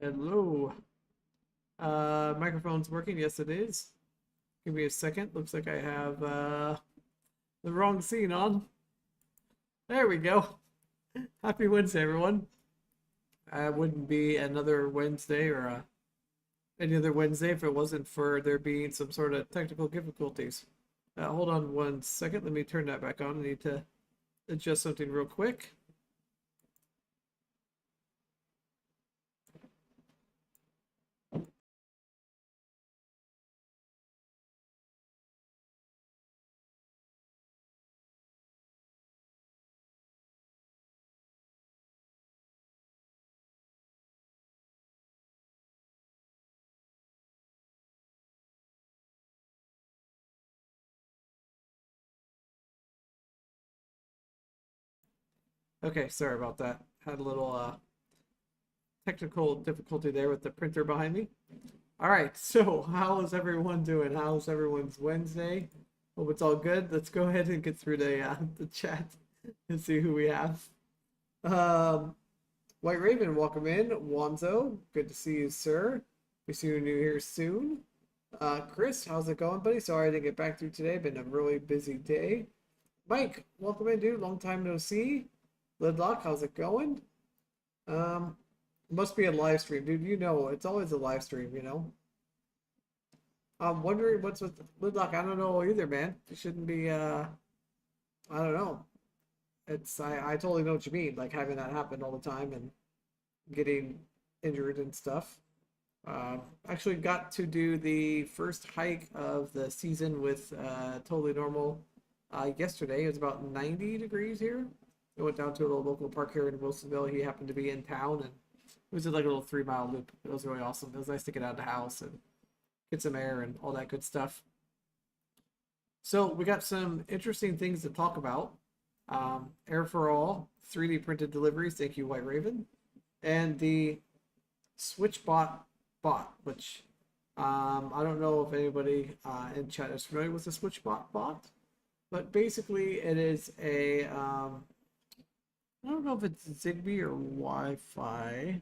Hello. Microphone's working. Yes, it is. Give me a second. Looks like I have the wrong scene on. There we go. Happy Wednesday, everyone. Wouldn't be another Wednesday or any other Wednesday if it wasn't for there being some sort of technical difficulties. Hold on one second. Let me turn that back on. I need to adjust something real quick. Okay, sorry about that. Had a little technical difficulty there with the printer behind me. All right, so how is everyone doing? How's everyone's Wednesday? Hope it's all good. Let's go ahead and get through the chat and see who we have. Um, WhiteRaven, welcome in. Wanzo, good to see you, sir. We see you new here soon. Chris, how's it going, buddy? Sorry I didn't get back to you today. Been a really busy day. Mike, welcome in, dude. Long time no see. Lidlock, how's it going? Must be a live stream, dude. You know, it's always a live stream, you know. I'm wondering what's with Lidlock. I don't know either, man. It shouldn't be, I don't know. I totally know what you mean, like having that happen all the time and getting injured and stuff. Actually got to do the first hike of the season with Totally Normal yesterday. It was about 90 degrees here. I went down to a little local park here in Wilsonville. He happened to be in town, and it was like a little 3-mile loop. It was really awesome. It was nice to get out of the house and get some air and all that good stuff. So we got some interesting things to talk about. Air4All 3D printed deliveries. Thank you, WhiteRaven. And the SwitchBot Bot, which I don't know if anybody in chat is familiar with the SwitchBot Bot, but basically it is a I don't know if it's Zigbee or Wi-Fi.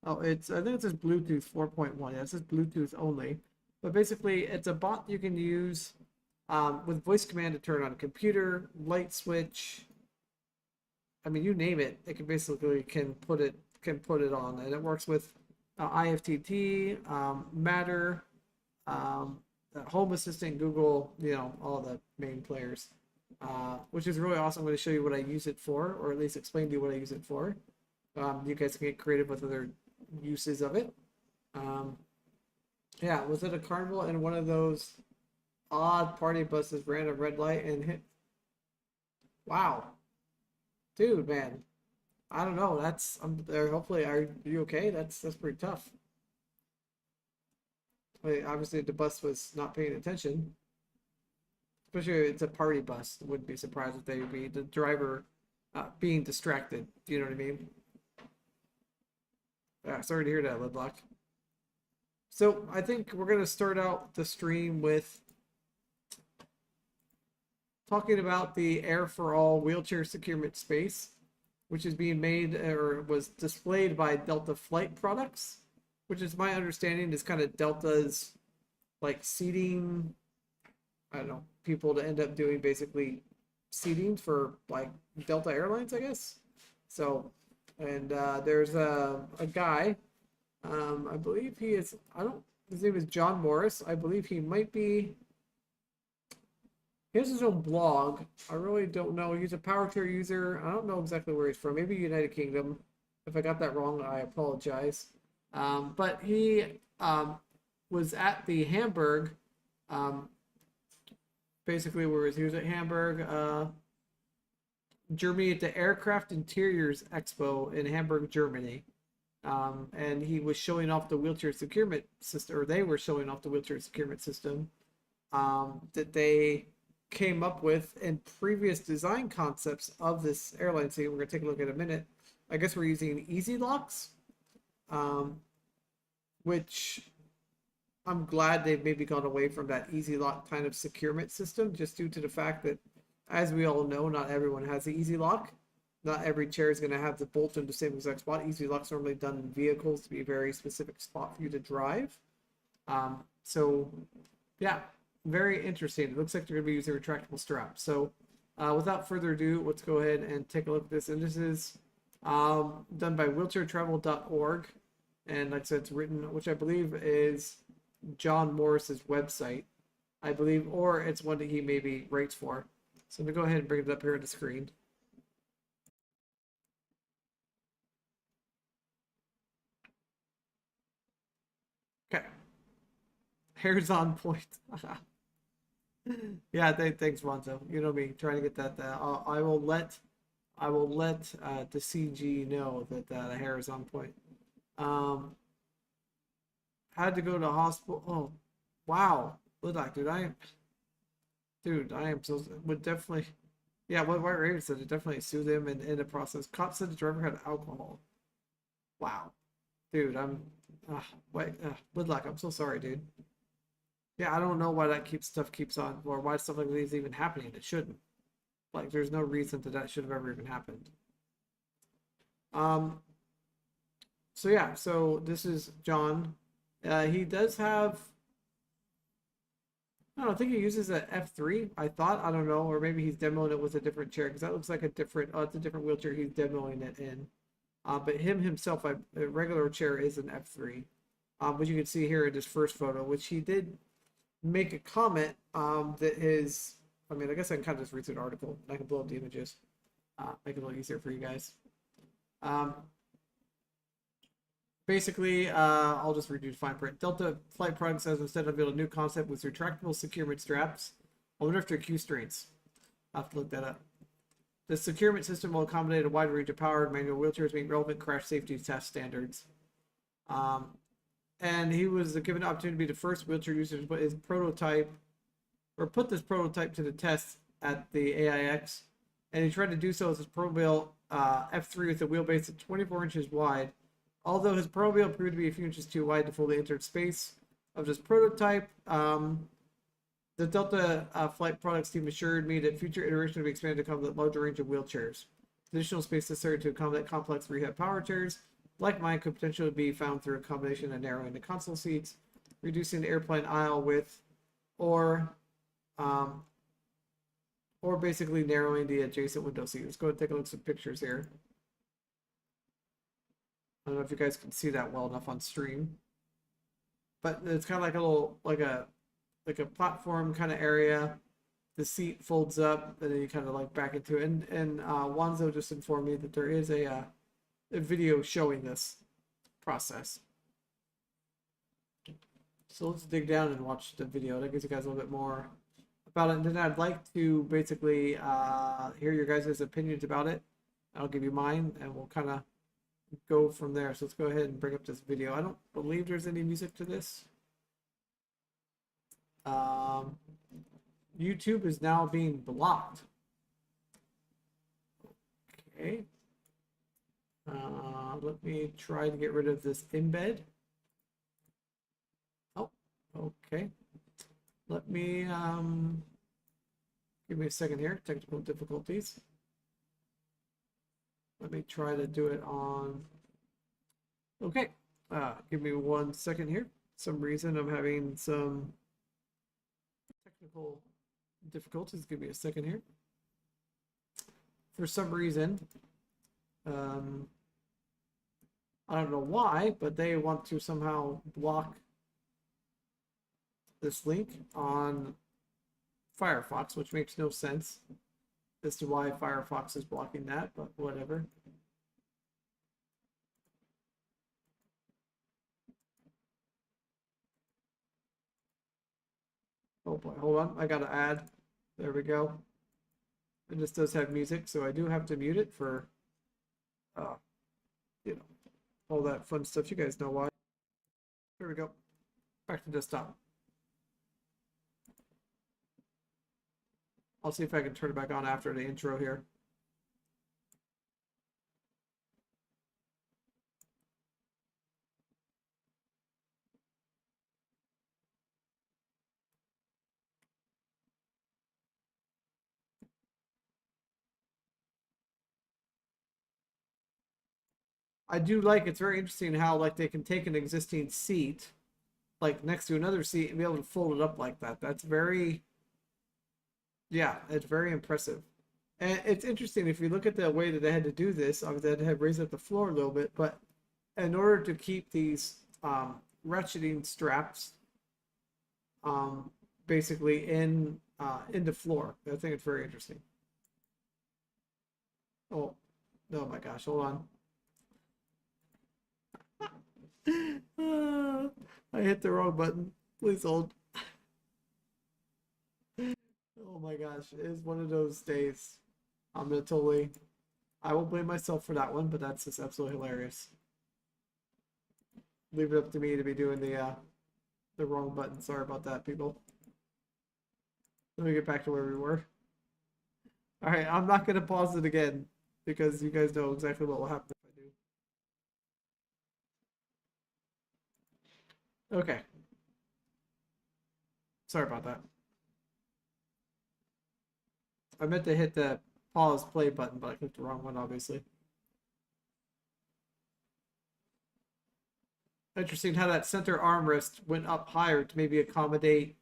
Oh, I think it says Bluetooth 4.1. Yeah, it says Bluetooth only. But basically, it's a bot you can use with voice command to turn on a computer, light switch. I mean, you name it. It can basically put it on, and it works with IFTT, Matter, Home Assistant, Google. You know, all the main players. Which is really awesome. I'm going to show you what I use it for, or at least explain to you what I use it for. You guys can get creative with other uses of it. Yeah, was it a carnival and one of those odd party buses ran a red light and hit? Wow, dude, man, I don't know. That's hopefully, are you okay? That's pretty tough. Obviously, the bus was not paying attention. Especially if it's a party bus. Wouldn't be surprised if they would be the driver being distracted. Do you know what I mean? Sorry to hear that, Lidlock. So I think we're going to start out the stream with talking about the Air4All wheelchair securement space, which is being made or was displayed by Delta Flight Products, which is my understanding is kind of Delta's like seating, I don't know, people to end up doing basically seating for like Delta Airlines, I guess. So, and there's a guy, I believe he is, his name is John Morris. I believe he might be, he has his own blog. I really don't know. He's a power tier user. I don't know exactly where he's from. Maybe United Kingdom. If I got that wrong, I apologize. But he was at the Hamburg, basically where he was at Hamburg, Germany at the Aircraft Interiors Expo in Hamburg, Germany. And he was showing off the wheelchair securement system, or they were showing off the wheelchair securement system that they came up with in previous design concepts of this airline. So we're going to take a look at a minute. I guess we're using easy locks, which I'm glad they've maybe gone away from that easy lock kind of securement system, just due to the fact that, as we all know, not everyone has the easy lock. Not every chair is going to have the bolt in the same exact spot. Easy lock's normally done in vehicles to be a very specific spot for you to drive. So yeah, very interesting. It looks like they're going to be using retractable straps. So without further ado, let's go ahead and take a look at this. And this is done by wheelchairtravel.org. And like I said, it's written, which I believe is John Morris's website, I believe, or it's one that he maybe writes for. So I'm going to go ahead and bring it up here on the screen. Okay. Hair's on point. Yeah, thanks, Ronzo. You know me, trying to get that. I will let the CG know that the hair is on point. Had to go to the hospital. Oh, wow, Lidak, dude, I am so would definitely. Yeah, what WhiteRaven said, it definitely sued him and in the process. Cop said the driver had alcohol. Wow, dude, Lidak, I'm so sorry, dude. Yeah, I don't know why that stuff keeps on, or why stuff like this is even happening. It shouldn't. Like, there's no reason that should have ever even happened. So yeah, so this is John. He does have, I don't know, I think he uses an F3, I thought, I don't know, or maybe he's demoing it with a different chair, because that looks like a different, it's a different wheelchair he's demoing it in. But himself, a regular chair is an F3. But you can see here in this first photo, which he did make a comment that is, I mean, I guess I can kind of just read through the article. I can blow up the images, make it a little easier for you guys. Basically, I'll just redo the fine print. Delta Flight Product says instead of build a new concept with retractable securement straps. I wonder if they're Q strains. I'll have to look that up. The securement system will accommodate a wide range of powered manual wheelchairs, meeting relevant crash safety test standards. And he was given the opportunity to be the first wheelchair user to put his prototype, or put this prototype to the test at the AIX. And he tried to do so as his ProWheel F3 with a wheelbase at 24 inches wide. Although his ProWheel proved to be a few inches too wide to fully enter space of this prototype, the Delta Flight Products team assured me that future iterations will be expanded to accommodate a larger range of wheelchairs. Additional space necessary to accommodate complex rehab power chairs, like mine, could potentially be found through a combination of narrowing the console seats, reducing the airplane aisle width, or basically narrowing the adjacent window seat. Let's go and take a look at some pictures here. I don't know if you guys can see that well enough on stream, but it's kind of like a little, like a platform kind of area. The seat folds up, and then you kind of like back into it. And Wanzo just informed me that there is a video showing this process. So let's dig down and watch the video. That gives you guys a little bit more about it. And then I'd like to basically hear your guys' opinions about it. I'll give you mine, and we'll kind of go from there. So let's go ahead and bring up this video. I don't believe there's any music to this. YouTube is now being blocked. Okay. Let me try to get rid of this embed. Oh, okay. Let me give me a second here. Technical difficulties. Let me try to do it on. Okay. Give me 1 second here. For some reason I'm having some technical difficulties. Give me a second here. For some reason, I don't know why, but they want to somehow block this link on Firefox, which makes no sense as to why Firefox is blocking that, but whatever. Oh boy, hold on, I gotta add. There we go. And this does have music, so I do have to mute it for, you know, all that fun stuff. You guys know why. Here we go. Back to desktop. I'll see if I can turn it back on after the intro here. I do like, it's very interesting how like they can take an existing seat like next to another seat and be able to fold it up like that. That's very, yeah, it's very impressive. And it's interesting if you look at the way that they had to do this, obviously they had to have raised up the floor a little bit, but in order to keep these ratcheting straps um, basically in the floor. I think it's very interesting. Oh, oh my gosh, hold on. I hit the wrong button. Please hold. Oh my gosh, it is one of those days. I'm gonna totally. I will blame myself for that one, but that's just absolutely hilarious. Leave it up to me to be doing the wrong button. Sorry about that, people. Let me get back to where we were. All right, I'm not gonna pause it again because you guys know exactly what will happen if I do. Okay. Sorry about that. I meant to hit the pause play button, but I clicked the wrong one, obviously. Interesting how that center armrest went up higher to maybe accommodate.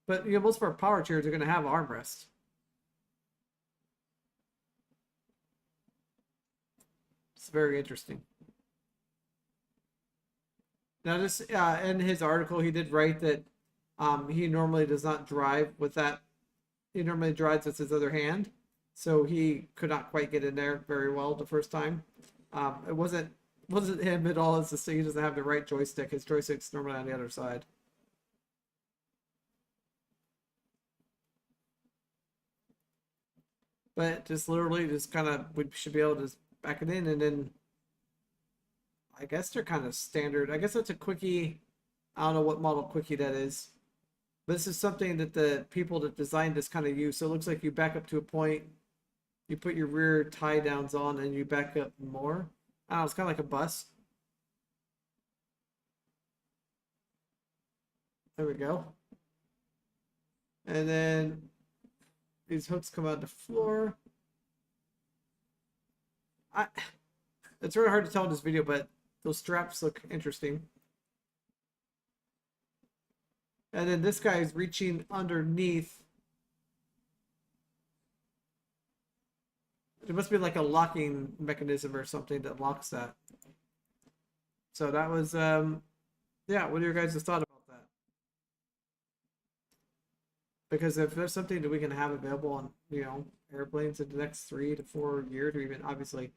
But you know, most of our power chairs are going to have armrests. It's very interesting. Now, this in his article, he did write that he normally does not drive with that. He normally drives with his other hand, so he could not quite get in there very well the first time. It wasn't him at all. It's just he doesn't have the right joystick. His joystick's normally on the other side. But just literally, just kind of we should be able to just back it in, and then I guess they're kind of standard. I guess that's a quickie. I don't know what model quickie that is. But this is something that the people that designed this kind of use. So it looks like you back up to a point, you put your rear tie downs on, and you back up more. I don't know, it's kind of like a bus. There we go. And then these hooks come out the floor. It's really hard to tell in this video, but those straps look interesting. And then this guy is reaching underneath. There must be like a locking mechanism or something that locks that. So that was, yeah, what are your guys' thought about that? Because if there's something that we can have available on, you know, airplanes in the next 3 to 4 years, or even obviously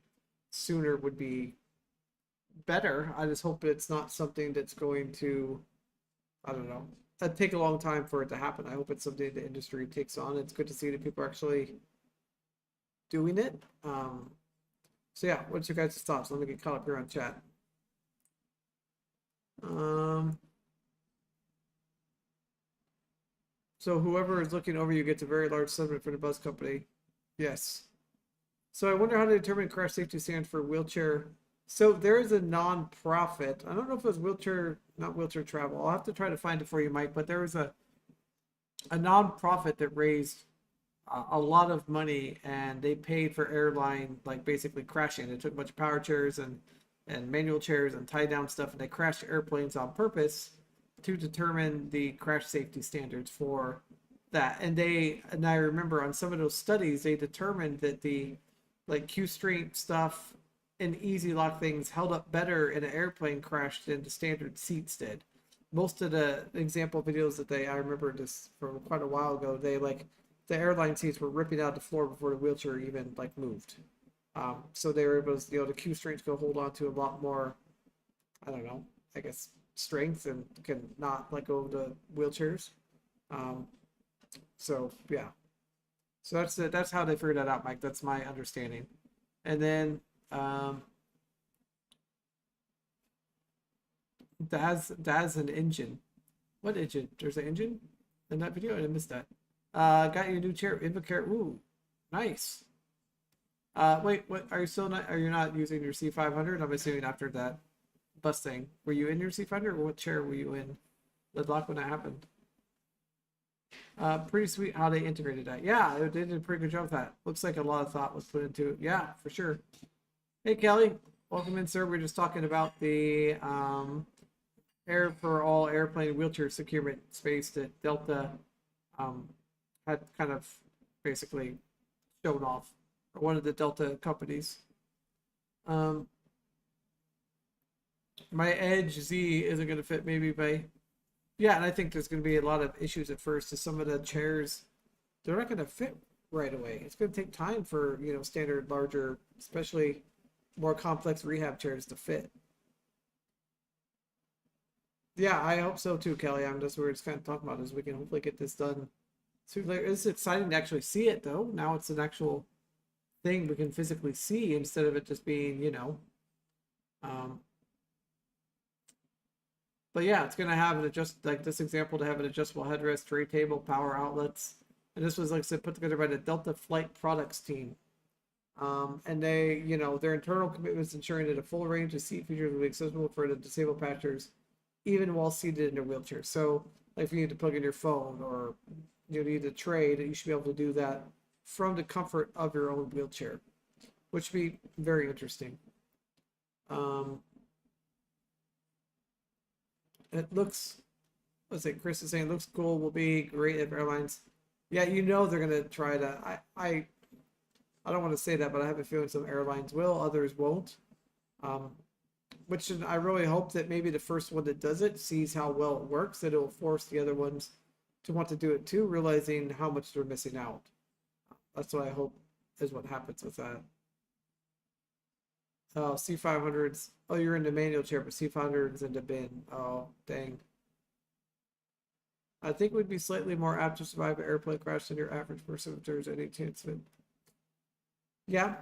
sooner would be better. I just hope it's not something that's going to, I don't know, take a long time for it to happen. I hope it's something the industry takes on. It's good to see that people are actually doing it. So yeah, what's your guys' thoughts? Let me get caught up here on chat. So whoever is looking over you gets a very large settlement for the bus company. Yes. So I wonder how to determine crash safety standard for wheelchair. So there is a non-profit. I don't know if it was wheelchair, not wheelchair travel. I'll have to try to find it for you, Mike. But there was a non-profit that raised a lot of money, and they paid for airline like basically crashing. They took a bunch of power chairs and manual chairs and tie down stuff, and they crashed airplanes on purpose to determine the crash safety standards for that. And I remember on some of those studies, they determined that the like Q strength stuff and easy lock things held up better in an airplane crash than the standard seats did. Most of the example videos that I remember this from quite a while ago, they like the airline seats were ripping out the floor before the wheelchair even like moved. So they were able to, you know, the Q strength go hold on to a lot more, I don't know, I guess strength and can not let go of the wheelchairs. So yeah, so that's how they figured that out, Mike. That's my understanding. And then Daz an engine. What engine? There's an engine in that video. I missed that. Got you a new chair, Invacare. Ooh, nice. Wait, what? Are you still not? Are you not using your C500? I'm assuming after that bus thing. Were you in your C500, or what chair were you in? The lock when that happened. Pretty sweet how they integrated that. Yeah, they did a pretty good job with that. Looks like a lot of thought was put into it. Yeah, for sure. Hey, Kelly. Welcome in, sir. We're just talking about the Air4All airplane wheelchair securement space that Delta had kind of basically shown off, or one of the Delta companies. My Edge Z isn't going to fit maybe by, yeah, and I think there's going to be a lot of issues at first, as some of the chairs, they're not going to fit right away. It's going to take time for, you know, standard, larger, especially more complex rehab chairs to fit. Yeah, I hope so too, Kelly. I'm just, we're just kind of talking about is we can hopefully get this done sooner or later. It's exciting to actually see it though. Now it's an actual thing we can physically see instead of it just being, you know, but yeah, it's going to have an like this example, to have an adjustable headrest, tray table, power outlets. And this was, like I said, put together by the Delta Flight Products team. And they, you know, their internal commitments ensuring that a full range of seat features will be accessible for the disabled passengers, even while seated in their wheelchair. So, like if you need to plug in your phone or you need a tray, that you should be able to do that from the comfort of your own wheelchair, which would be very interesting. It looks, let's say Chris is saying, looks cool, will be great if airlines. Yeah, you know they're gonna try to. I don't want to say that, but I have a feeling some airlines will, others won't. Which I really hope that maybe the first one that does it sees how well it works, that it will force the other ones to want to do it too, realizing how much they're missing out. That's what I hope is what happens with that. Oh, C500s. Oh, you're in the manual chair, but C500s in the bin. Oh, dang. I think we'd be slightly more apt to survive an airplane crash than your average person if there's any chance of it. Yeah,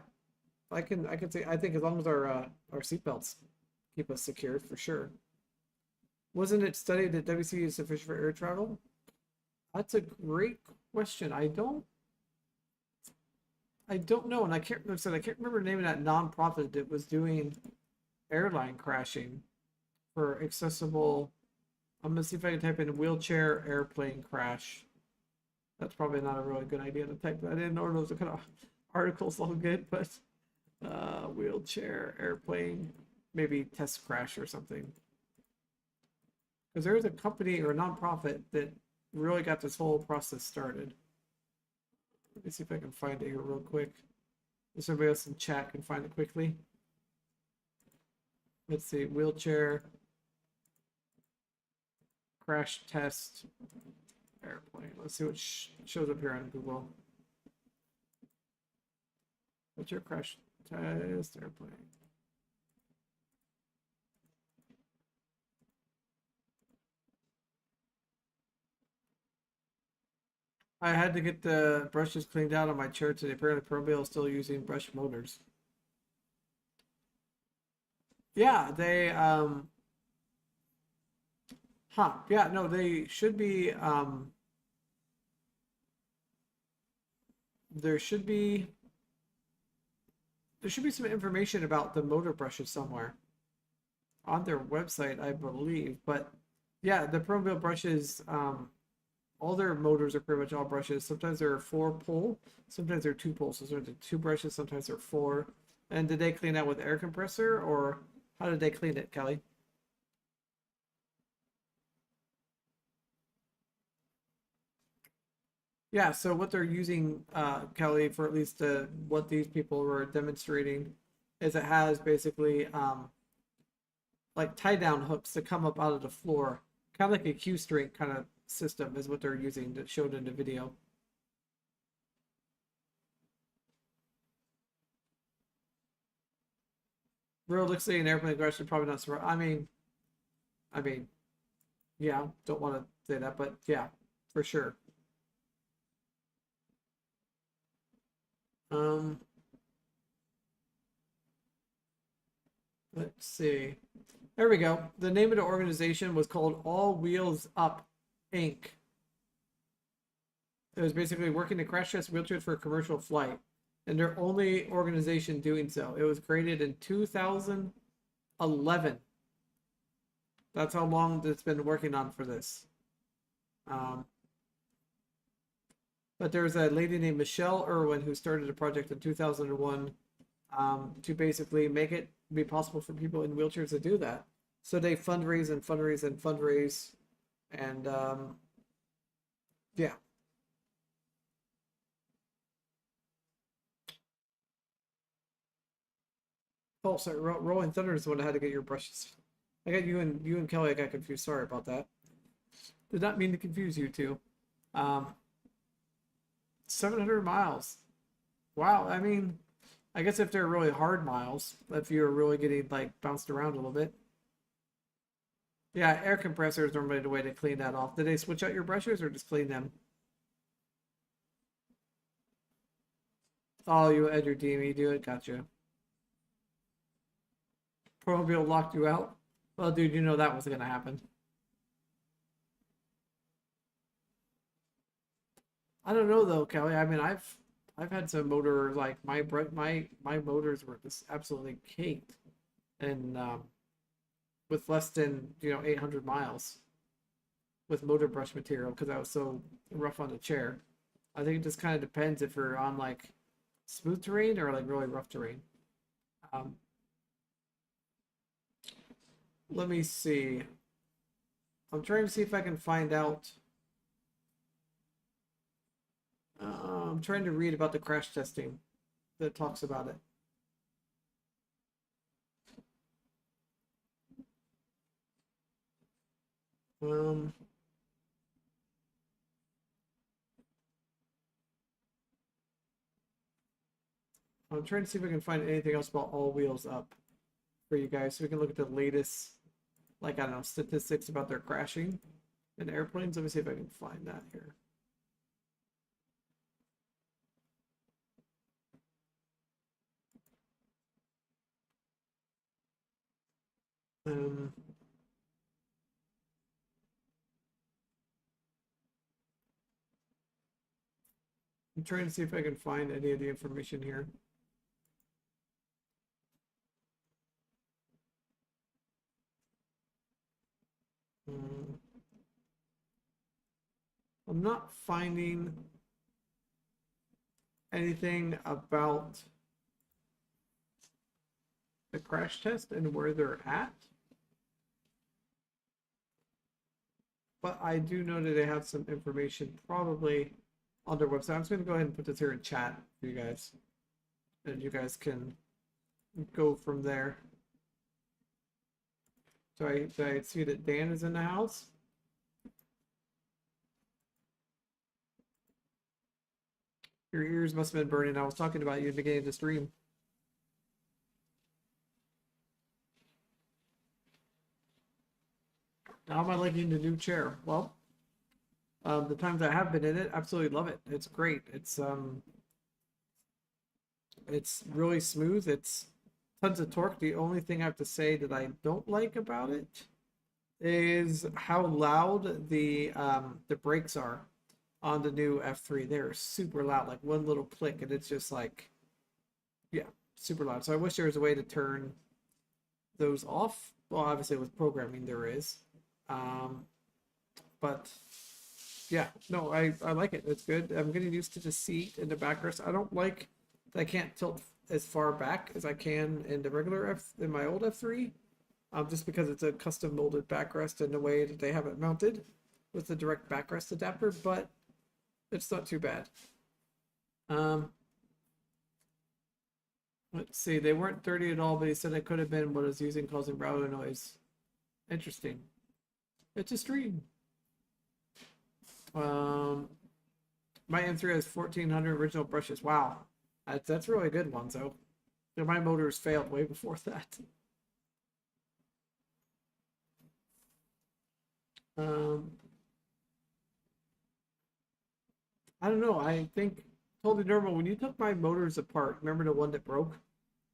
I can say, I think as long as our seatbelts keep us secured, for sure. Wasn't it studied that WC is sufficient for air travel? That's a great question. I don't know, and I can't remember the name of that nonprofit that was doing airline crashing for accessible. I'm gonna see if I can type in wheelchair airplane crash. That's probably not a really good idea to type that in, or those kind of articles all good, but wheelchair airplane, maybe test crash or something. Because there's a company or a nonprofit that really got this whole process started. Let me see if I can find it here real quick. If somebody else in chat can find it quickly. Let's see, wheelchair crash test airplane. Let's see what shows up here on Google. Wheelchair crash test airplane. I had to get the brushes cleaned out on my chair today. Apparently, ProBill is still using brush motors. Yeah, they yeah, no, they should be there should be some information about the motor brushes somewhere on their website, I believe. But yeah, the ProBill brushes, all their motors are pretty much all brushes. Sometimes they're 4-pole, sometimes they're 2-pole. So sometimes they're 2 brushes, sometimes they're 4. And did they clean that with air compressor, or how did they clean it, Kelly? Yeah, so what they're using, Kelly, for at least what these people were demonstrating, is it has basically like tie down hooks that come up out of the floor, kind of like a Q string kind of system is what they're using, that showed in the video. Realistically, an airplane crash should probably not survive. I mean, yeah, don't want to say that, but yeah, for sure. Let's see. There we go. The name of the organization was called All Wheels Up, Inc. It was basically working to crash test wheelchairs for a commercial flight, and their only organization doing so. It was created in 2011. That's how long it's been working on for this. But there's a lady named Michelle Irwin who started a project in 2001 to basically make it be possible for people in wheelchairs to do that. So they fundraise and fundraise and fundraise, and yeah. Oh, sorry, Rolling Thunder is the one that had to get your brushes. I got you and Kelly. I got confused. Sorry about that. Did not mean to confuse you two. 700 miles. Wow. I mean, I guess if they're really hard miles, if you're really getting like bounced around a little bit. Yeah, air compressor is normally the way to clean that off. Did they switch out your brushes or just clean them? Oh, you had your DME do it? Gotcha. Probably locked you out. Well, dude, you know that was gonna happen. I don't know though, Kelly. I mean, I've had some motor like my motors were just absolutely caked, and with less than 800 miles with motor brush material because I was so rough on the chair. I think it just kind of depends if you're on like smooth terrain or like really rough terrain. Um, Let me see. I'm trying to see if I can find out. I'm trying to read about the crash testing that talks about it. Um, I'm trying to see if I can find anything else about All Wheels Up for you guys, so we can look at the latest, like I don't know, statistics about their crashing in airplanes. Let me see if I can find that here. Um, I'm trying to see if I can find any of the information here. Um, I'm not finding anything about the crash test and where they're at. But I do know that they have some information probably on their website. I'm just going to go ahead and put this here in chat for you guys. And you guys can go from there. So I see that Dan is in the house. Your ears must have been burning. I was talking about you at the beginning of the stream. How am I liking the new chair? Well, the times I have been in it, absolutely love it. It's great. It's really smooth. It's tons of torque. The only thing I have to say that I don't like about it is how loud the brakes are on the new F3. They're super loud, like one little click, and it's just like, yeah, super loud. So I wish there was a way to turn those off. Well, obviously with programming there is. But yeah, no, I like it. It's good. I'm getting used to the seat and the backrest. I don't like that I can't tilt as far back as I can in the regular in my old F3. Just because it's a custom molded backrest in the way that they have it mounted with the direct backrest adapter, but it's not too bad. Let's see, they weren't 30 at all, but he said it could have been what I was using causing browser noise. Interesting. It's a stream. My M3 has 1400 original brushes. Wow, that's really good one. So my motors failed way before that. I don't know. I think totally normal. When you took my motors apart, remember the one that broke?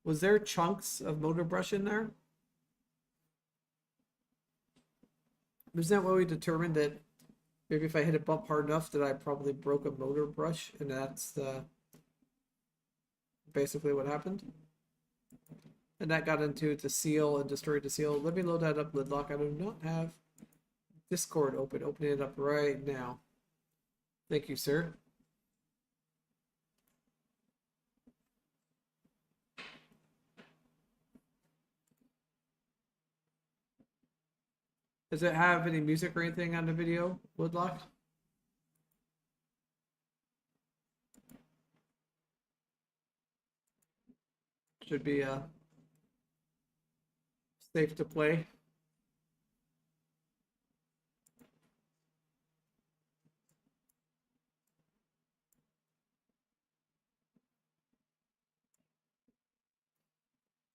Was there chunks of motor brush in there? Isn't that what we determined that maybe if I hit a bump hard enough that I probably broke a motor brush, and that's basically what happened? And that got into the seal and destroyed the seal. Let me load that up, Lidlock. I do not have Discord open. Opening it up right now. Thank you, sir. Does it have any music or anything on the video, Woodlock? Should be safe to play.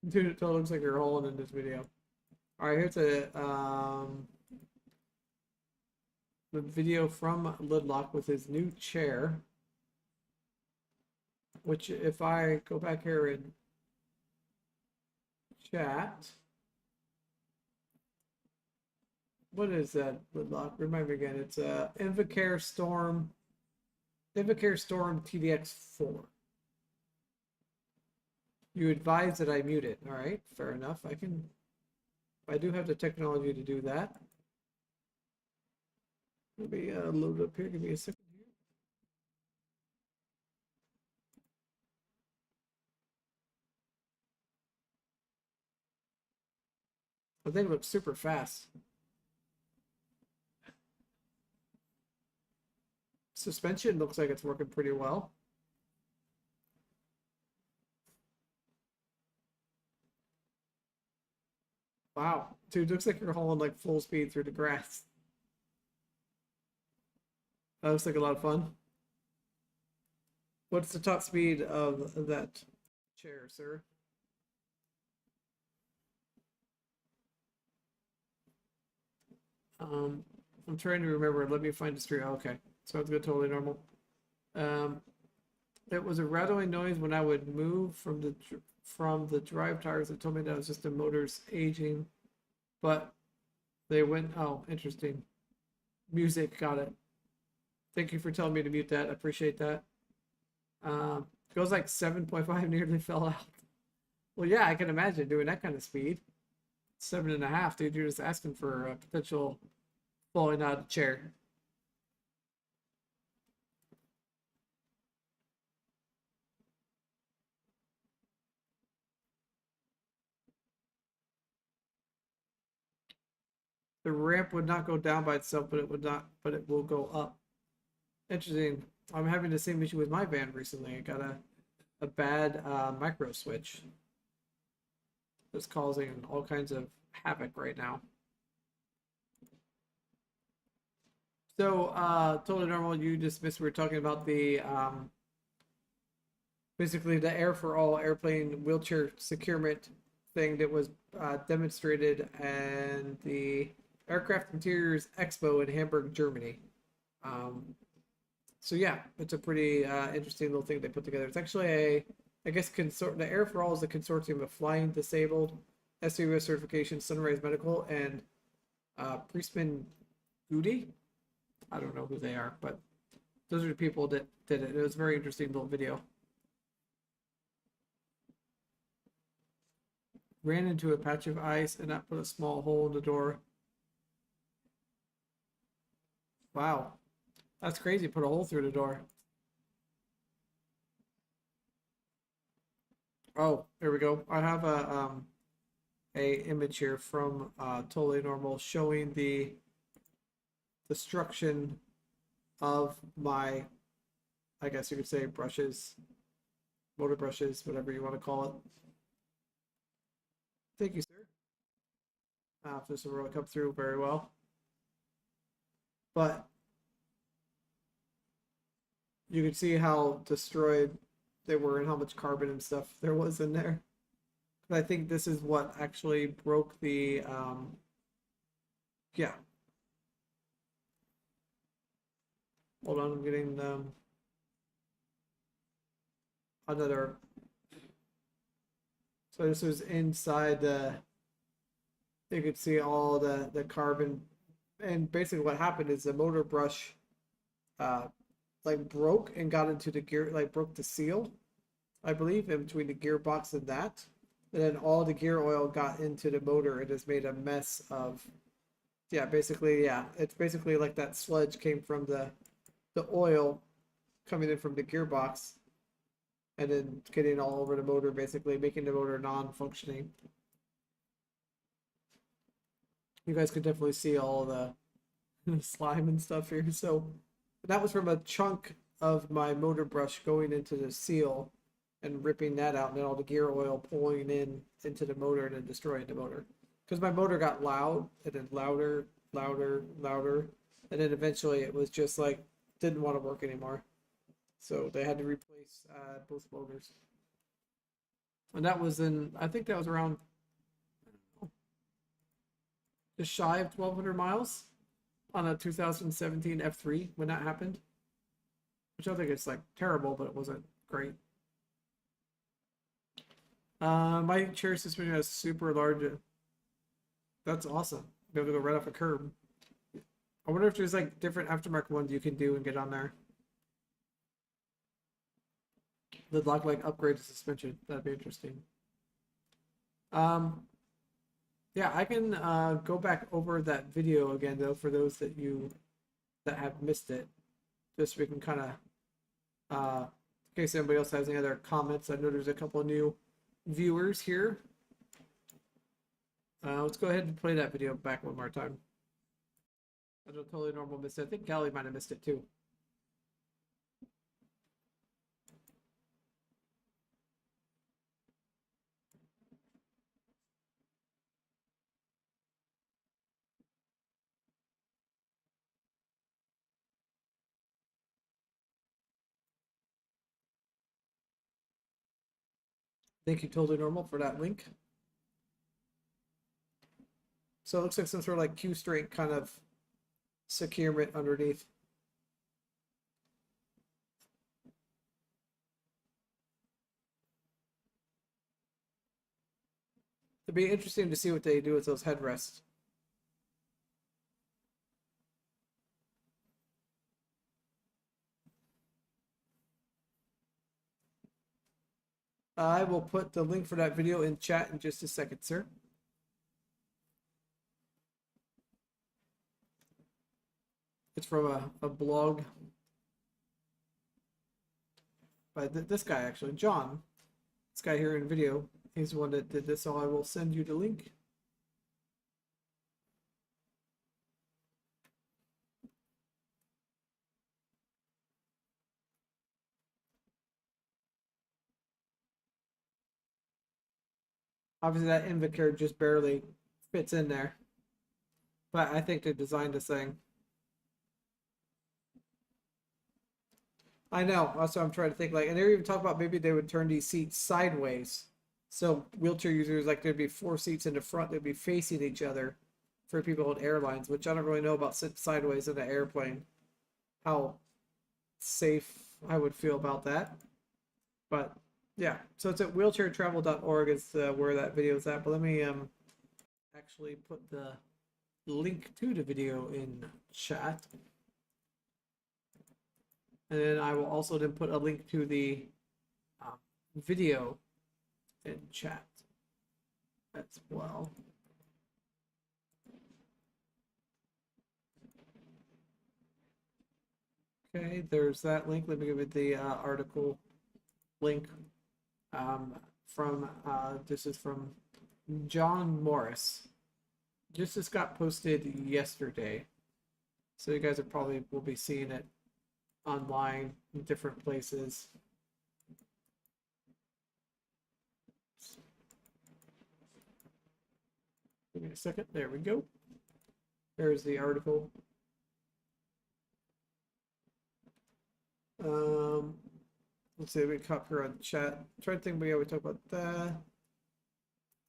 Dude, it totally looks like you're holding in this video. All right, here's the video from Lidlock with his new chair. Which, if I go back here and chat, what is that, Lidlock? Remind me again. It's Invacare Storm TDX4. You advise that I mute it. All right, fair enough. I do have the technology to do that. Let me load up here. Give me a second here. But they look super fast. Suspension looks like it's working pretty well. Wow, dude, looks like you're hauling like full speed through the grass. That looks like a lot of fun. What's the top speed of that chair, sir? I'm trying to remember. Let me find the street. Oh, okay, so it's good, totally normal. It was a rattling noise when I would move from the drive tires. It told me that was just the motors aging, but they went. Oh, interesting. Music, got it. Thank you for telling me to mute that. I appreciate that. Goes like 7.5, nearly fell out. Well, yeah, I can imagine doing that kind of speed. 7.5, dude. You're just asking for a potential falling out of the chair. The ramp would not go down by itself, but it will go up. Interesting. I'm having the same issue with my van recently. I got a bad micro switch that's causing all kinds of havoc right now. So, totally normal. You dismissed. We were talking about the basically the Air4All airplane wheelchair securement thing that was demonstrated and the Aircraft Interiors Expo in Hamburg, Germany. So yeah, it's a pretty interesting little thing they put together. It's actually I guess the Air4All is a consortium of Flying Disabled, SWS Certification, Sunrise Medical, and Priestman Goody. I don't know who they are, but those are the people that did it. It was a very interesting little video. Ran into a patch of ice and that put a small hole in the door. Wow, that's crazy. Put a hole through the door. Oh, here we go. I have a image here from Totally Normal showing the destruction of my, I guess you could say, brushes, motor brushes, whatever you want to call it. Thank you, sir. This will really come through very well. But you can see how destroyed they were and how much carbon and stuff there was in there. I think this is what actually broke the, yeah. Hold on, I'm getting another. So this was inside the, you could see all the carbon, and basically what happened is the motor brush like broke and got into the gear, like broke the seal, I believe, in between the gearbox and that. And then all the gear oil got into the motor and has made a mess of, yeah, basically, yeah, it's basically like that sludge came from the oil coming in from the gearbox and then getting all over the motor, basically making the motor non-functioning. You guys could definitely see all the slime and stuff here. So that was from a chunk of my motor brush going into the seal and ripping that out, and then all the gear oil pulling in into the motor and then destroying the motor. Because my motor got loud and then louder, louder, louder, and then eventually it was just like didn't want to work anymore. So they had to replace both motors. And that was in, I think that was around just shy of 1,200 miles on a 2017 F3 when that happened. Which I think is like terrible, but it wasn't great. My chair suspension has super large. That's awesome. Be able to go right off a curb. I wonder if there's like different aftermarket ones you can do and get on there. The lock like upgrade the suspension. That'd be interesting. Yeah, I can go back over that video again though for those that have missed it, just so we can kind of in case anybody else has any other comments. I know there's a couple of new viewers here. Let's go ahead and play that video back one more time. I don't totally normal missed it. I think Callie might have missed it too. Thank you, totally normal, for that link. So it looks like some sort of like Q string kind of securement underneath. It'd be interesting to see what they do with those headrests. I will put the link for that video in chat in just a second, sir. It's from a blog by this guy, actually, John. This guy here in video. He's the one that did this, so I will send you the link. Obviously, that Invacare just barely fits in there. But I think they designed this thing. I know. That's what I'm trying to think. Like, and they were even talking about maybe they would turn these seats sideways. So wheelchair users, like there'd be 4 seats in the front, they'd be facing each other for people on airlines, which I don't really know about sitting sideways in an airplane. How safe I would feel about that. But yeah, so it's at wheelchairtravel.org is where that video is at. But let me actually put the link to the video in chat. And then I will also then put a link to the video in chat as well. Okay, there's that link. Let me give it the article link from this is from John Morris. This got posted yesterday, so you guys will be seeing it online in different places. Give me a second. There we go. There's the article. Let's see, we copy her on chat. I'm trying to think, but yeah, we talk about that.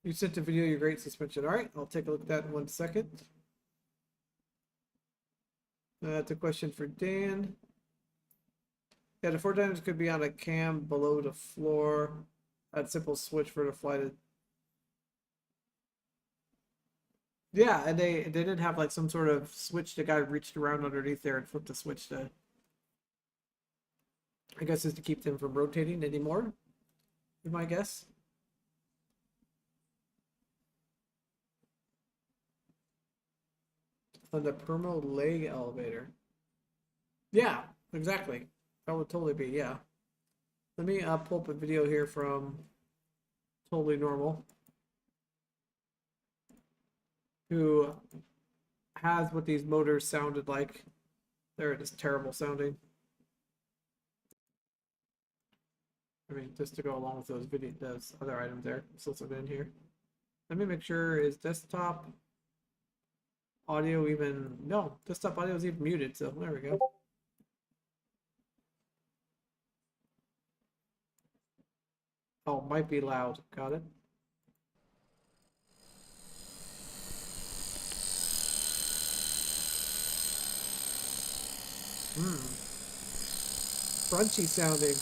You sent the video, your great suspension. All right, I'll take a look at that in 1 second. That's a question for Dan. Yeah, the 4 dynamos could be on a cam below the floor. That simple switch for the flight. Yeah, and they didn't have like some sort of switch the guy reached around underneath there and flipped the switch to. I guess is to keep them from rotating anymore. Is my guess. On the Permo leg elevator. Yeah, exactly. That would totally be, yeah. Let me pull up a video here from Totally Normal. who has what these motors sounded like. They're just terrible sounding. I mean, just to go along with those other items there. Let's listen in here. Let me make sure is desktop audio even, no, desktop audio is even muted, so there we go. Oh, might be loud. Got it. Crunchy sounding.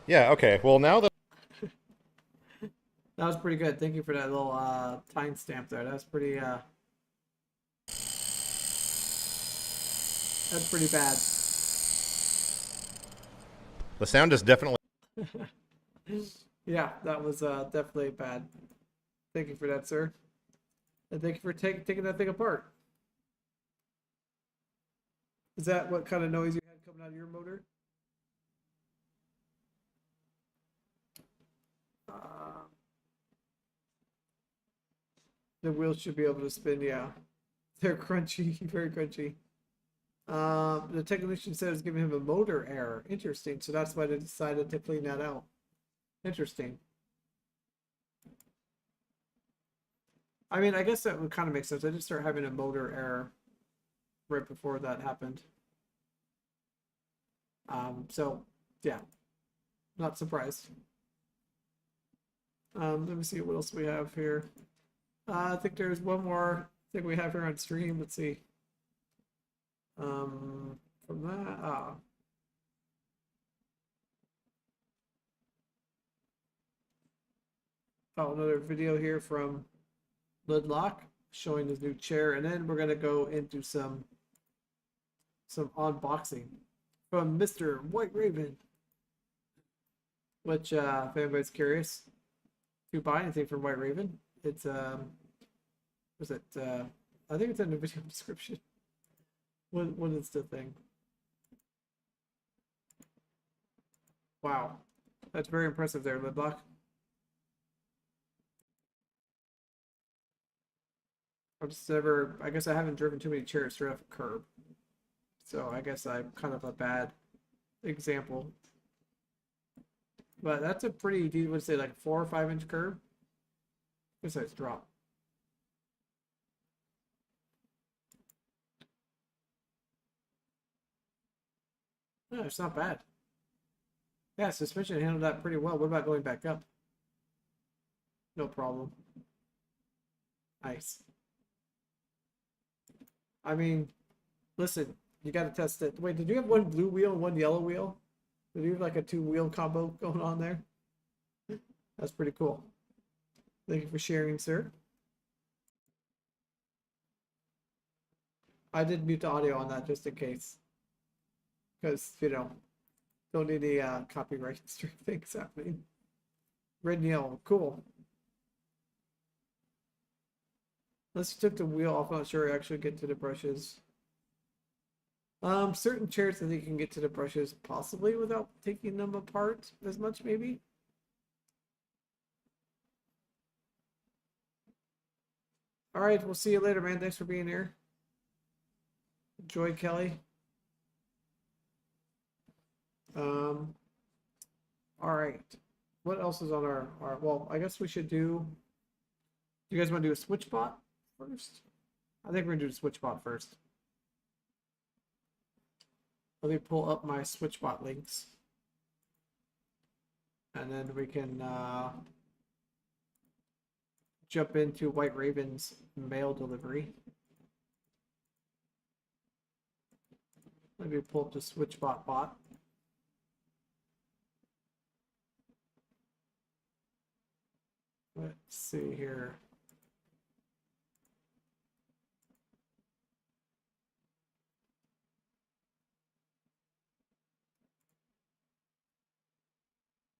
Yeah, okay. Well, now that That was pretty good. Thank you for that little timestamp there. That's pretty bad. the sound is definitely Yeah, that was definitely bad. Thank you for that, sir. And thank you for taking that thing apart. Is that what kind of noise you had coming out of your motor? Uh, the wheels should be able to spin, yeah. They're crunchy, very crunchy. The technician said it's giving him a motor error. Interesting. So that's why they decided to clean that out. Interesting. I mean, I guess that would kind of make sense. I did start having a motor error right before that happened. So yeah, not surprised. Let me see what else we have here. I think there's one more thing we have here on stream. Let's see. From that, oh, another video here from Lidlock showing his new chair, and then we're gonna go into some unboxing from Mr. WhiteRaven. Which, if anybody's curious to buy anything from WhiteRaven, it's was it? I think it's in the video description. What is the thing? Wow, that's very impressive there, Lidlock. I guess I haven't driven too many chairs straight off a curb. So I guess I'm kind of a bad example. But that's a pretty, do you would say like 4 or 5 inch curb? Good size drop. No, it's not bad. Yeah, suspension handled that pretty well. What about going back up? No problem. Nice. I mean, listen, you got to test it. Wait, did you have one blue wheel and one yellow wheel? Did you have like a 2-wheel combo going on there? That's pretty cool. Thank you for sharing, sir. I did mute the audio on that just in case. Because, you know, don't need any copyright things happening. Red and yellow, cool. Unless you took the wheel off, I'm not sure I actually get to the brushes. Certain chairs I think you can get to the brushes possibly without taking them apart as much, maybe. All right, we'll see you later, man. Thanks for being here. Joy Kelly. All right. What else is on our well, I guess we should do you guys want to do a SwitchBot first? I think we're gonna do a SwitchBot first. Let me pull up my SwitchBot links. And then we can jump into WhiteRaven's mail delivery. Let me pull up the SwitchBot bot. Let's see here.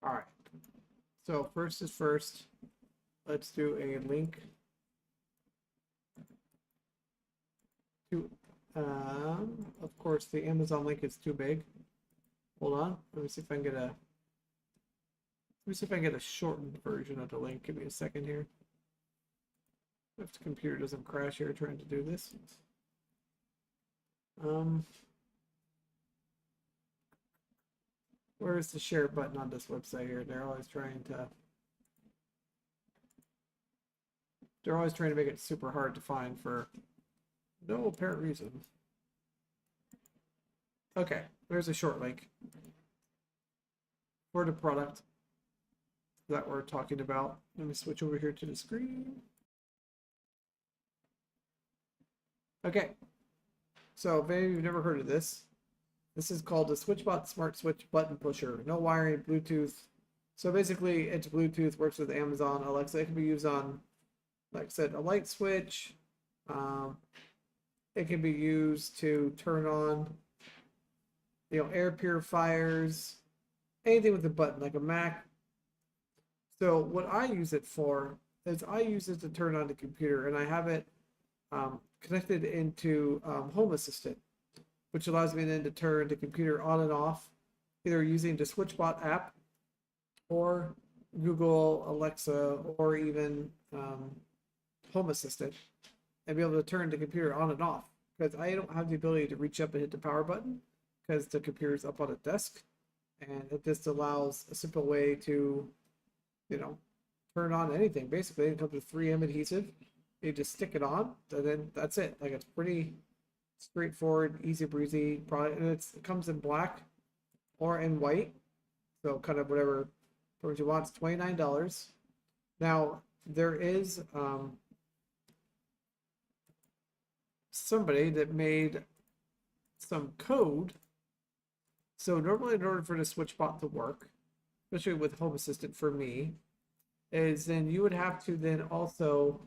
All right. So first is first. Let's do a link to, of course, the Amazon link is too big. Hold on. Let me see if I can get a shortened version of the link. Give me a second here. If the computer doesn't crash here trying to do this. Where's the share button on this website here? They're always trying to make it super hard to find for no apparent reason. Okay, there's a short link for the product that we're talking about. Let me switch over here to the screen. Okay, so if any of you've never heard of this, this is called the SwitchBot Smart Switch Button Pusher. No wiring, Bluetooth. So basically, it's Bluetooth, works with Amazon Alexa. It can be used on, like I said, a light switch. It can be used to turn on, air purifiers, anything with a button, like a Mac. So what I use it for is I use it to turn on the computer, and I have it connected into Home Assistant, which allows me then to turn the computer on and off, either using the SwitchBot app or Google Alexa or even Home Assistant, and be able to turn the computer on and off, because I don't have the ability to reach up and hit the power button because the computer's up on a desk, and it just allows a simple way to, turn on anything. Basically, it comes with 3M adhesive. You just stick it on, and then that's it. Like, it's pretty straightforward, easy breezy product, and it comes in black or in white, so kind of whatever you want. It's $29. Now there is somebody that made some code. So normally, in order for the SwitchBot to work, especially with Home Assistant for me, is then you would have to then also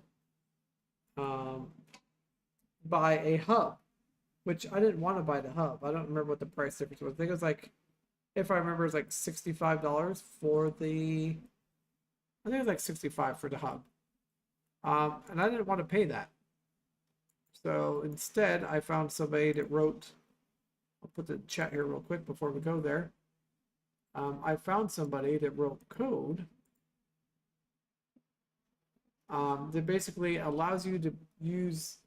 buy a hub, which I didn't want to buy the hub. I don't remember what the price difference was. I think it was like, if I remember, it's like $65 for the. I think it was like $65 for the hub, and I didn't want to pay that. So instead, I found somebody that wrote. I'll put the chat here real quick before we go there. I found somebody that wrote code that basically allows you to use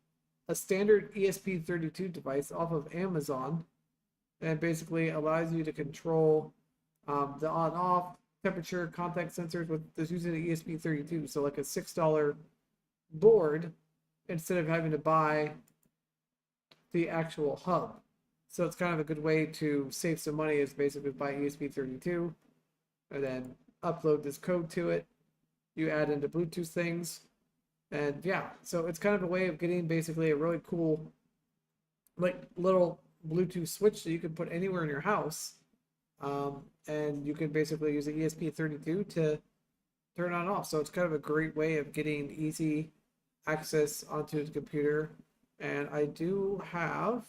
a standard ESP32 device off of Amazon, and basically allows you to control the on-off temperature contact sensors with just using the ESP32. So like a $6 board instead of having to buy the actual hub. So it's kind of a good way to save some money, is basically buy ESP32 and then upload this code to it. You add into Bluetooth things, and yeah, so it's kind of a way of getting basically a really cool, like, little Bluetooth switch that you can put anywhere in your house, and you can basically use the ESP32 to turn on and off. So it's kind of a great way of getting easy access onto the computer. And I do have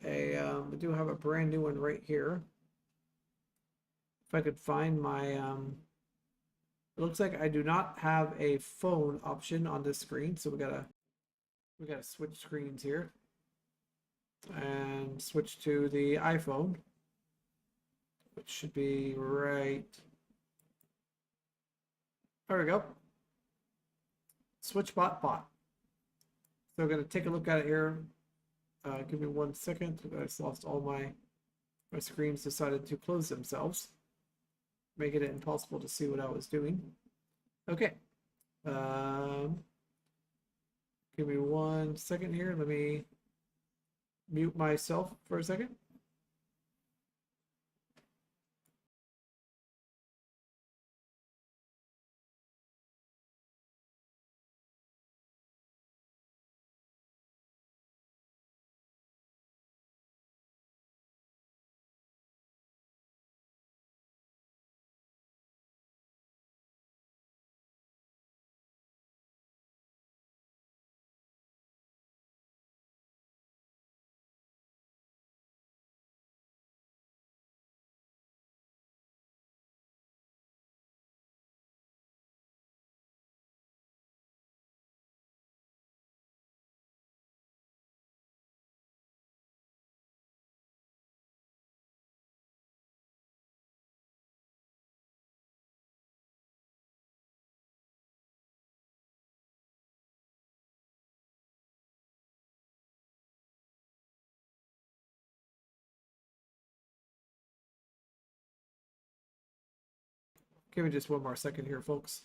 a brand new one right here. If I could find my it looks like I do not have a phone option on this screen, so we gotta switch screens here and switch to the iPhone, which should be right. There we go. SwitchBot Bot. So I'm gonna take a look at it here. Give me 1 second. I just lost all my screens decided to close themselves, making it impossible to see what I was doing. Okay. Give me 1 second here. Let me mute myself for a second. Give me just one more second here, folks.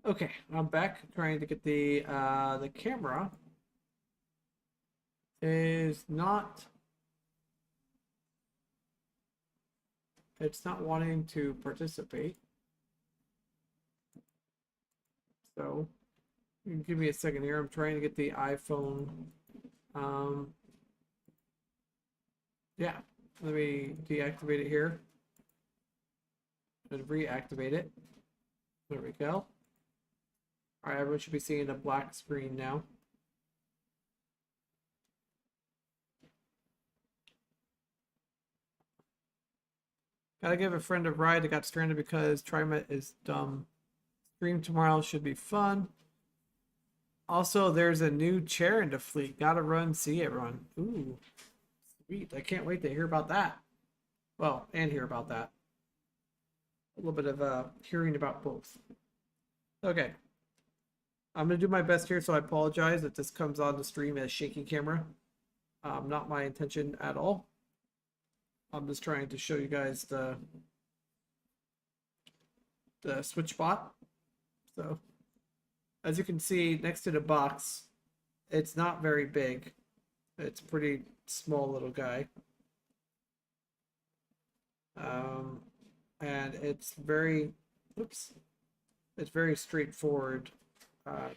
Okay, I'm back trying to get the camera is not, it's not wanting to participate. So you can give me a second here. I'm trying to get the iPhone. Yeah, let me deactivate it here and reactivate it. There we go. All right, everyone should be seeing a black screen now. Gotta give a friend a ride that got stranded because TriMet is dumb. Stream tomorrow should be fun. Also, there's a new chair in the fleet. Gotta run, see it run. Ooh, sweet. I can't wait to hear about that. Well, and hear about that. A little bit of hearing about both. Okay. I'm going to do my best here, so I apologize if this comes on the stream as shaky camera. Not my intention at all. I'm just trying to show you guys the SwitchBot. So, as you can see, next to the box, it's not very big. It's a pretty small little guy. And it's very, oops, it's very straightforward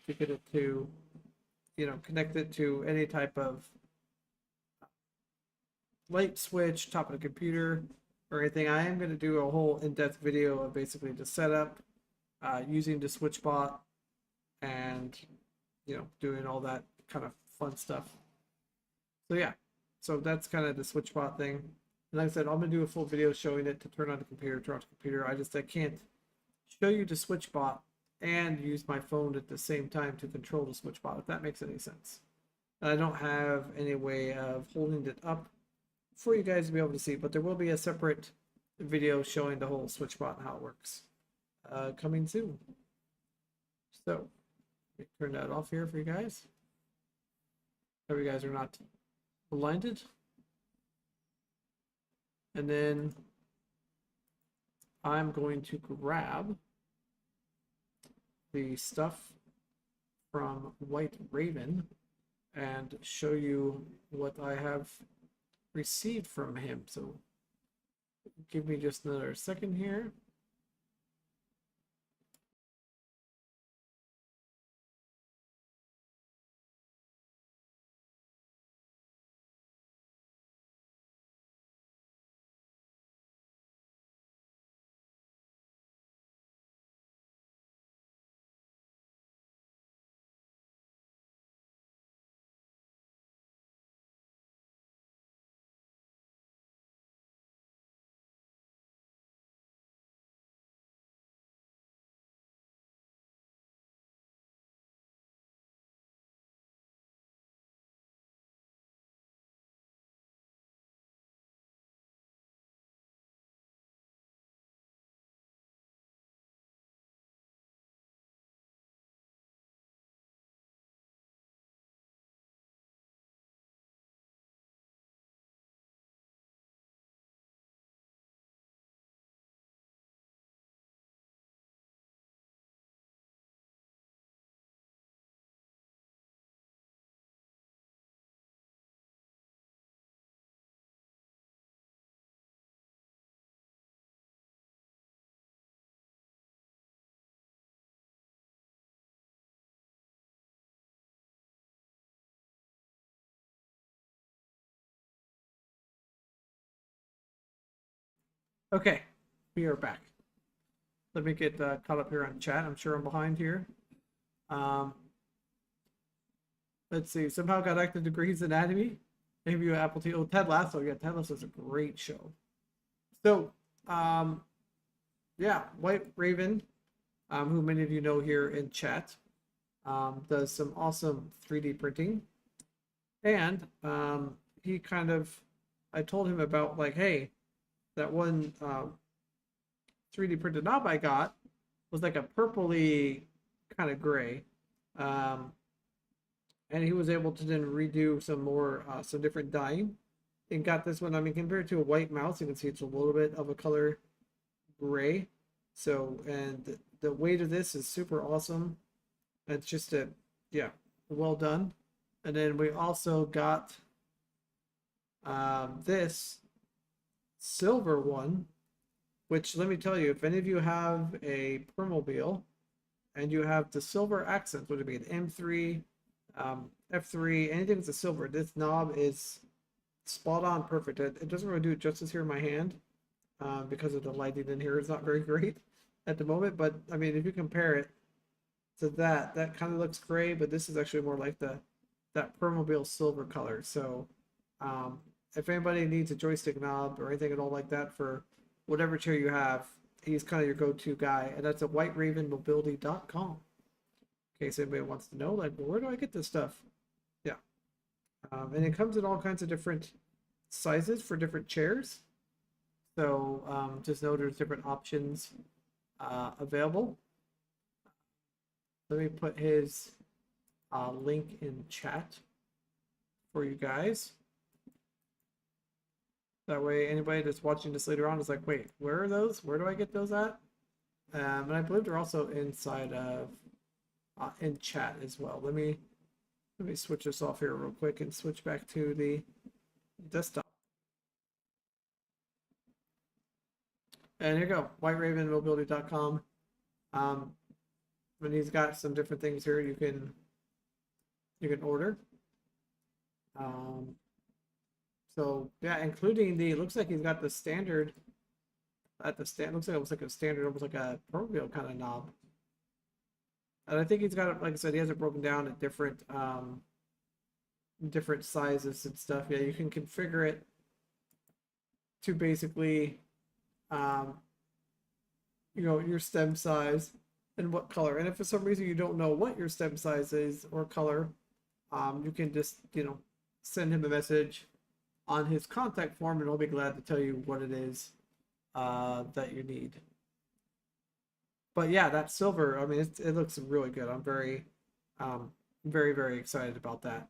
to get it to, connect it to any type of light switch, top of the computer, or anything. I am going to do a whole in-depth video of basically the setup, using the SwitchBot, and doing all that kind of fun stuff. So yeah, so that's kind of the SwitchBot thing. And like I said, I'm gonna do a full video showing it to turn on the computer, turn off the computer. I can't show you the SwitchBot and use my phone at the same time to control the SwitchBot, if that makes any sense. And I don't have any way of holding it up for you guys to be able to see, but there will be a separate video showing the whole SwitchBot and how it works coming soon. So let me turn that off here for you guys. So you guys are not blinded. And then I'm going to grab the stuff from WhiteRaven and show you what I have received from him. So give me just another second here. Okay, we are back. Let me get caught up here on chat. I'm sure I'm behind here. Um, let's see. Somehow got active to Grey's Anatomy. Maybe you Apple TV. Oh, Ted Lasso. Yeah, Ted Lasso is a great show. So, yeah, WhiteRaven, who many of you know here in chat, does some awesome 3D printing. And he kind of, I told him about like, hey, that one 3D printed knob I got was like a purpley kind of gray. And he was able to then redo some more, some different dyeing and got this one. I mean, compared to a white mouse, you can see it's a little bit of a color gray. So, and the weight of this is super awesome. It's just a, yeah, well done. And then we also got this silver one, which let me tell you, if any of you have a Permobile and you have the silver accents, would it be an M3, F3, anything with a silver, this knob is spot on perfect. It doesn't really do it justice here in my hand because of the lighting in here. It's not very great at the moment, but I mean, if you compare it to that, that kind of looks gray, but this is actually more like that Permobile silver color. So if anybody needs a joystick knob or anything at all like that for whatever chair you have, he's kind of your go-to guy, and that's at WhiteRavenMobility.com. In case anybody wants to know, like, well, where do I get this stuff? Yeah, and it comes in all kinds of different sizes for different chairs. So just know there's different options available. Let me put his link in chat for you guys. That way, anybody that's watching this later on is like, wait, where are those? Where do I get those at? And I believe they're also inside of in chat as well. Let me switch this off here real quick and switch back to the desktop. And here you go, WhiteRavenMobility.com. And he's got some different things here you can order. So yeah, including the, looks like he's got the standard at the stand. Looks like it was like a standard, almost like a Permobile kind of knob. And I think he's got it, like I said, he has it broken down at different different sizes and stuff. Yeah, you can configure it to basically you know, your stem size and what color. And if for some reason you don't know what your stem size is or color, you can just, you know, send him a message on his contact form and he'll be glad to tell you what it is that you need. But yeah, that silver, I mean, it looks really good. I'm very, very excited about that.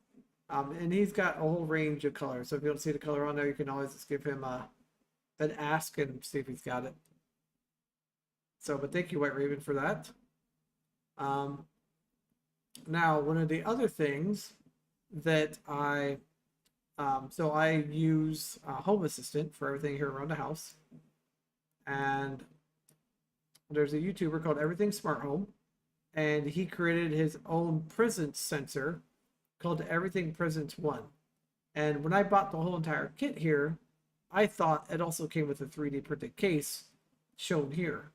And he's got a whole range of colors. So if you don't see the color on there, you can always just give him an ask and see if he's got it. So, but thank you, WhiteRaven, for that. Now, one of the other things that so I use Home Assistant for everything here around the house. And there's a YouTuber called Everything Smart Home, and he created his own presence sensor called Everything Presence 1. And when I bought the whole entire kit here, I thought it also came with a 3D printed case shown here.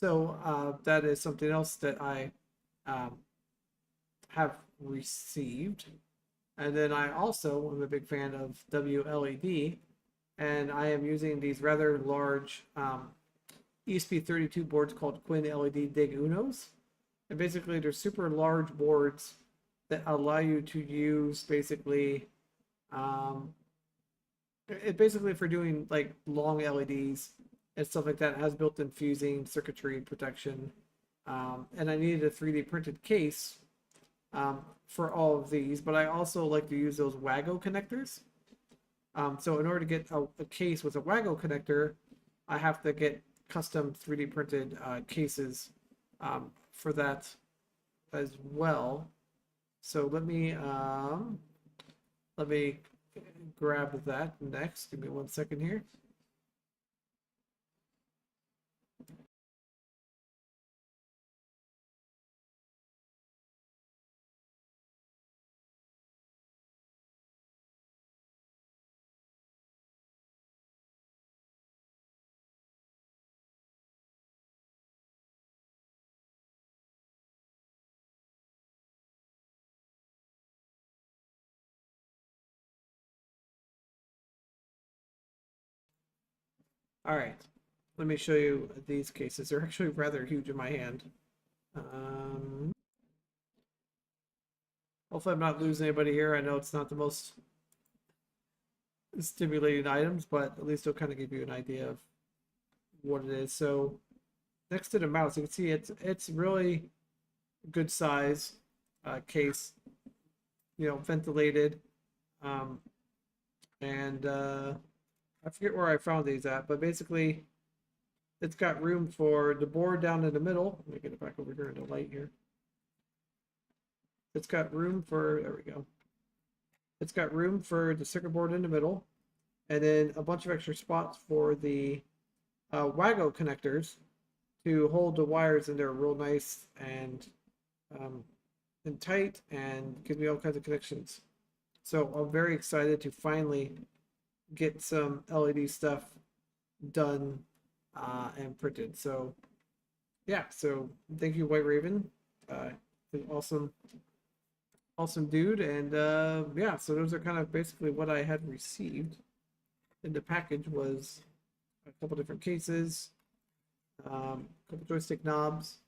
So that is something else that I have received. And then I also am a big fan of WLED, and I am using these rather large ESP32 boards called Quinn LED Dig Unos. And basically they're super large boards that allow you to use basically it basically for doing like long LEDs and stuff like that. It has built-in fusing, circuitry protection, and I needed a 3D printed case for all of these, but I also like to use those WAGO connectors. So in order to get a case with a WAGO connector, I have to get custom 3D printed cases for that as well. So let me grab that next. Give me 1 second here. All right, let me show you these cases. They're actually rather huge in my hand. Hopefully I'm not losing anybody here. I know it's not the most stimulating items, but at least it'll kind of give you an idea of what it is. So next to the mouse, you can see it's really good size case, you know, ventilated. Um, and I forget where I found these at, but basically it's got room for the board down in the middle. Let me get it back over here in the light here. It's got room for, there we go. It's got room for the circuit board in the middle, and then a bunch of extra spots for the WAGO connectors to hold the wires in there real nice um, and tight, and gives me all kinds of connections. So I'm very excited to finally get some LED stuff done and printed. So yeah, so thank you, WhiteRaven. Awesome dude. And yeah, so those are kind of basically what I had received in the package. Was a couple different cases, a couple joystick knobs,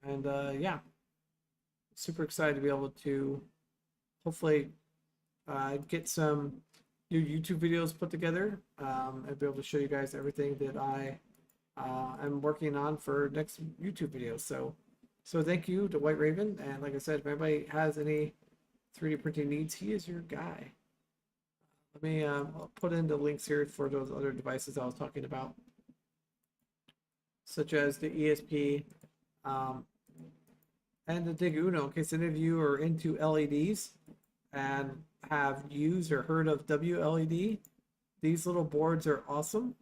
and yeah, super excited to be able to hopefully get some new YouTube videos put together and be able to show you guys everything that I am working on for next YouTube video. So thank you to WhiteRaven, and like I said, if anybody has any 3D printing needs, he is your guy. Let me I'll put in the links here for those other devices I was talking about, such as the ESP and the Dig Uno, in case any of you are into LEDs and have used or heard of WLED. These little boards are awesome,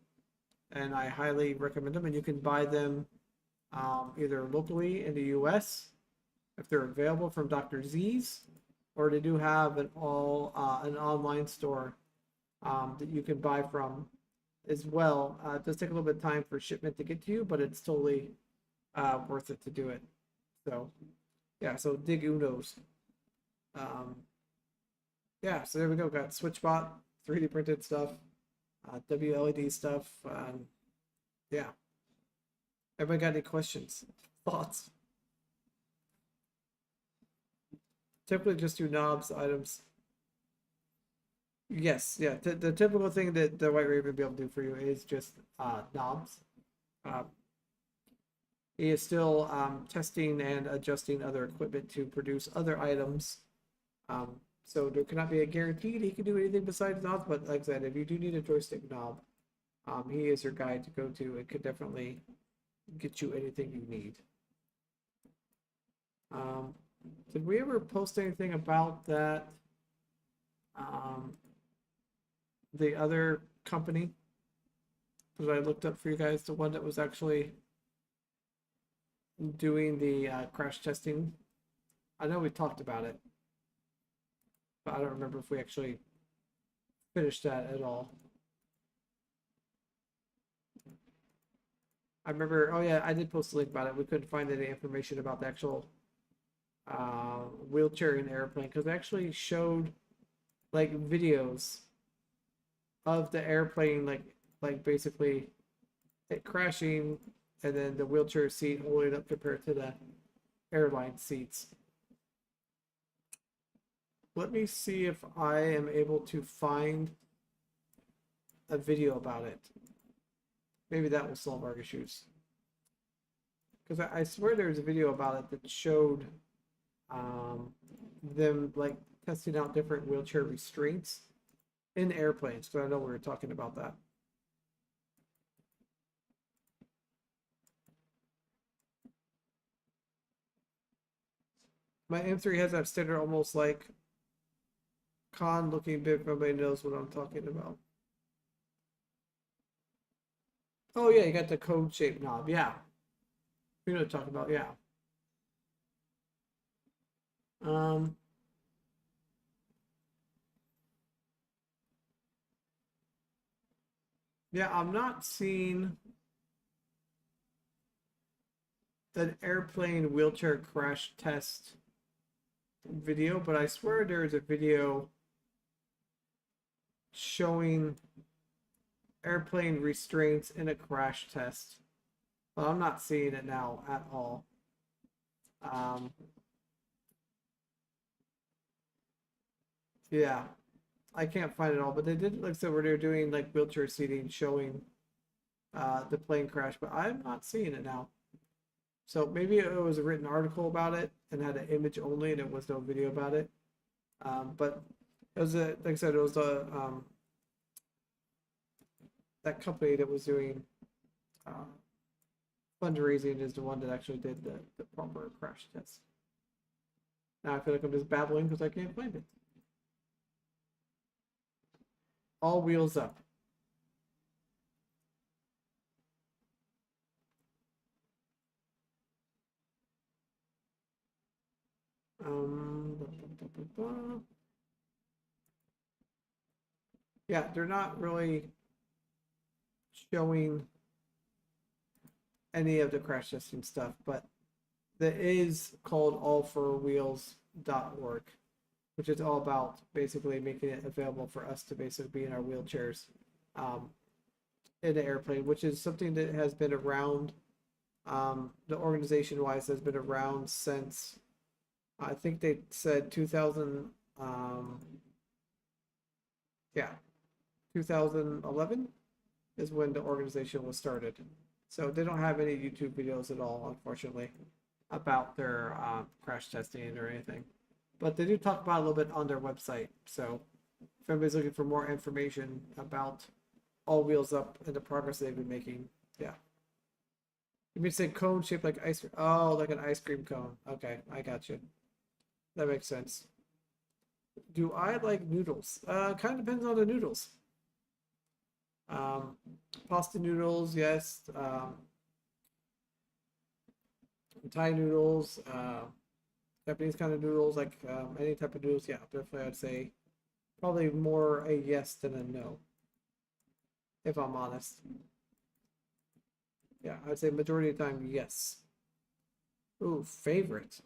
and I highly recommend them. And you can buy them either locally in the US if they're available from Dr. Z's, or they do have an online store that you can buy from as well. It does take a little bit of time for shipment to get to you, but it's totally worth it to do it. So yeah, so Dig Unos. Yeah, so there we go. Got SwitchBot 3D printed stuff, WLED stuff. Yeah. Everybody got any questions, thoughts? Typically just do knobs, items. Yes, yeah. The typical thing that the WhiteRaven will be able to do for you is just knobs. He is still testing and adjusting other equipment to produce other items. So there cannot be a guarantee that he can do anything besides knobs, but like I said, if you do need a joystick knob, he is your guy to go to. It could definitely get you anything you need. Did we ever post anything about that? The other company that I looked up for you guys, the one that was actually doing the crash testing. I know we talked about it, but I don't remember if we actually finished that at all. I remember, oh yeah, I did post a link about it. We couldn't find any information about the actual wheelchair in the airplane, because they actually showed like videos of the airplane, like basically it crashing, and then the wheelchair seat holding up compared to the airline seats. Let me see if I am able to find a video about it. Maybe that will solve our issues. Because I swear there's a video about it that showed them like testing out different wheelchair restraints in airplanes. Because I know we were talking about that. My M3 has that standard almost like con looking bit. Everybody knows what I'm talking about. Oh yeah, you got the code shape knob. Yeah, you know what I'm talking about. Yeah. Yeah, I'm not seeing an airplane wheelchair crash test video, but I swear there's a video showing airplane restraints in a crash test. Well, I'm not seeing it now at all. Yeah, I can't find it all, but they did, like I said, where they're doing like wheelchair seating, showing the plane crash, but I'm not seeing it now. So maybe it was a written article about it and had an image only, and it was no video about it. But it was a, like I said, it was a that company that was doing uh, fundraising is the one that actually did the proper crash test. Now I feel like I'm just babbling because I can't find it. All wheels up. Blah, blah, blah. Yeah, they're not really showing any of the crash testing stuff, but that is called all4wheels.org, which is all about basically making it available for us to basically be in our wheelchairs in the airplane, which is something that has been around. The organization wise has been around since I think they said 2000. Yeah, 2011 is when the organization was started. So they don't have any YouTube videos at all, unfortunately, about their crash testing or anything. But they do talk about it a little bit on their website. So if anybody's looking for more information about All Wheels Up and the progress they've been making, yeah. You mean say cone shaped like ice cream? Oh, like an ice cream cone. Okay, I got you. That makes sense. Do I like noodles? Kind of depends on the noodles. Pasta noodles, yes. Thai noodles, Japanese kind of noodles, like any type of noodles. Yeah, definitely, I'd say probably more a yes than a no, if I'm honest. Yeah, I'd say majority of the time, yes. Ooh, favorite.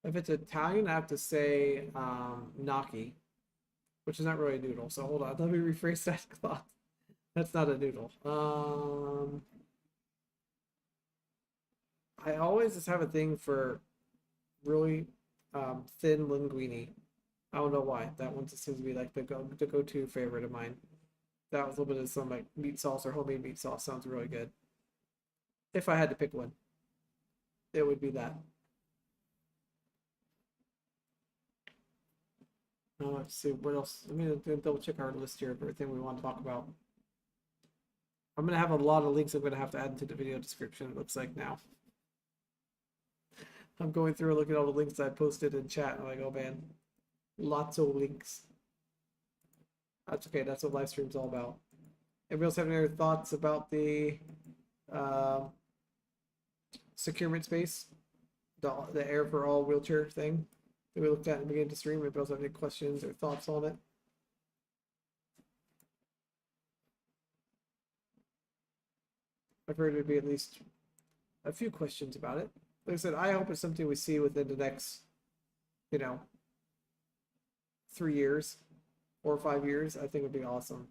If it's Italian, I have to say gnocchi, which is not really a noodle. So hold on, let me rephrase that thought. That's not a noodle. I always just have a thing for really thin linguine. I don't know why. That one just seems to be like the go-to favorite of mine. That was a little bit of some like meat sauce or homemade meat sauce sounds really good. If I had to pick one, it would be that. Let's see what else. Let me double check our list here of everything we want to talk about. I'm gonna have a lot of links I'm gonna have to add into the video description. It looks like now. I'm going through and looking at all the links I posted in chat. And I'm like, oh man, lots of links. That's okay. That's what live stream's all about. Anybody else have any other thoughts about the securement space, the Air4All wheelchair thing that we looked at in the beginning of the stream? Anybody else have any questions or thoughts on it? I've heard there'd be at least a few questions about it. Like I said, I hope it's something we see within the next, 3 years, 4 or 5 years. I think would be awesome.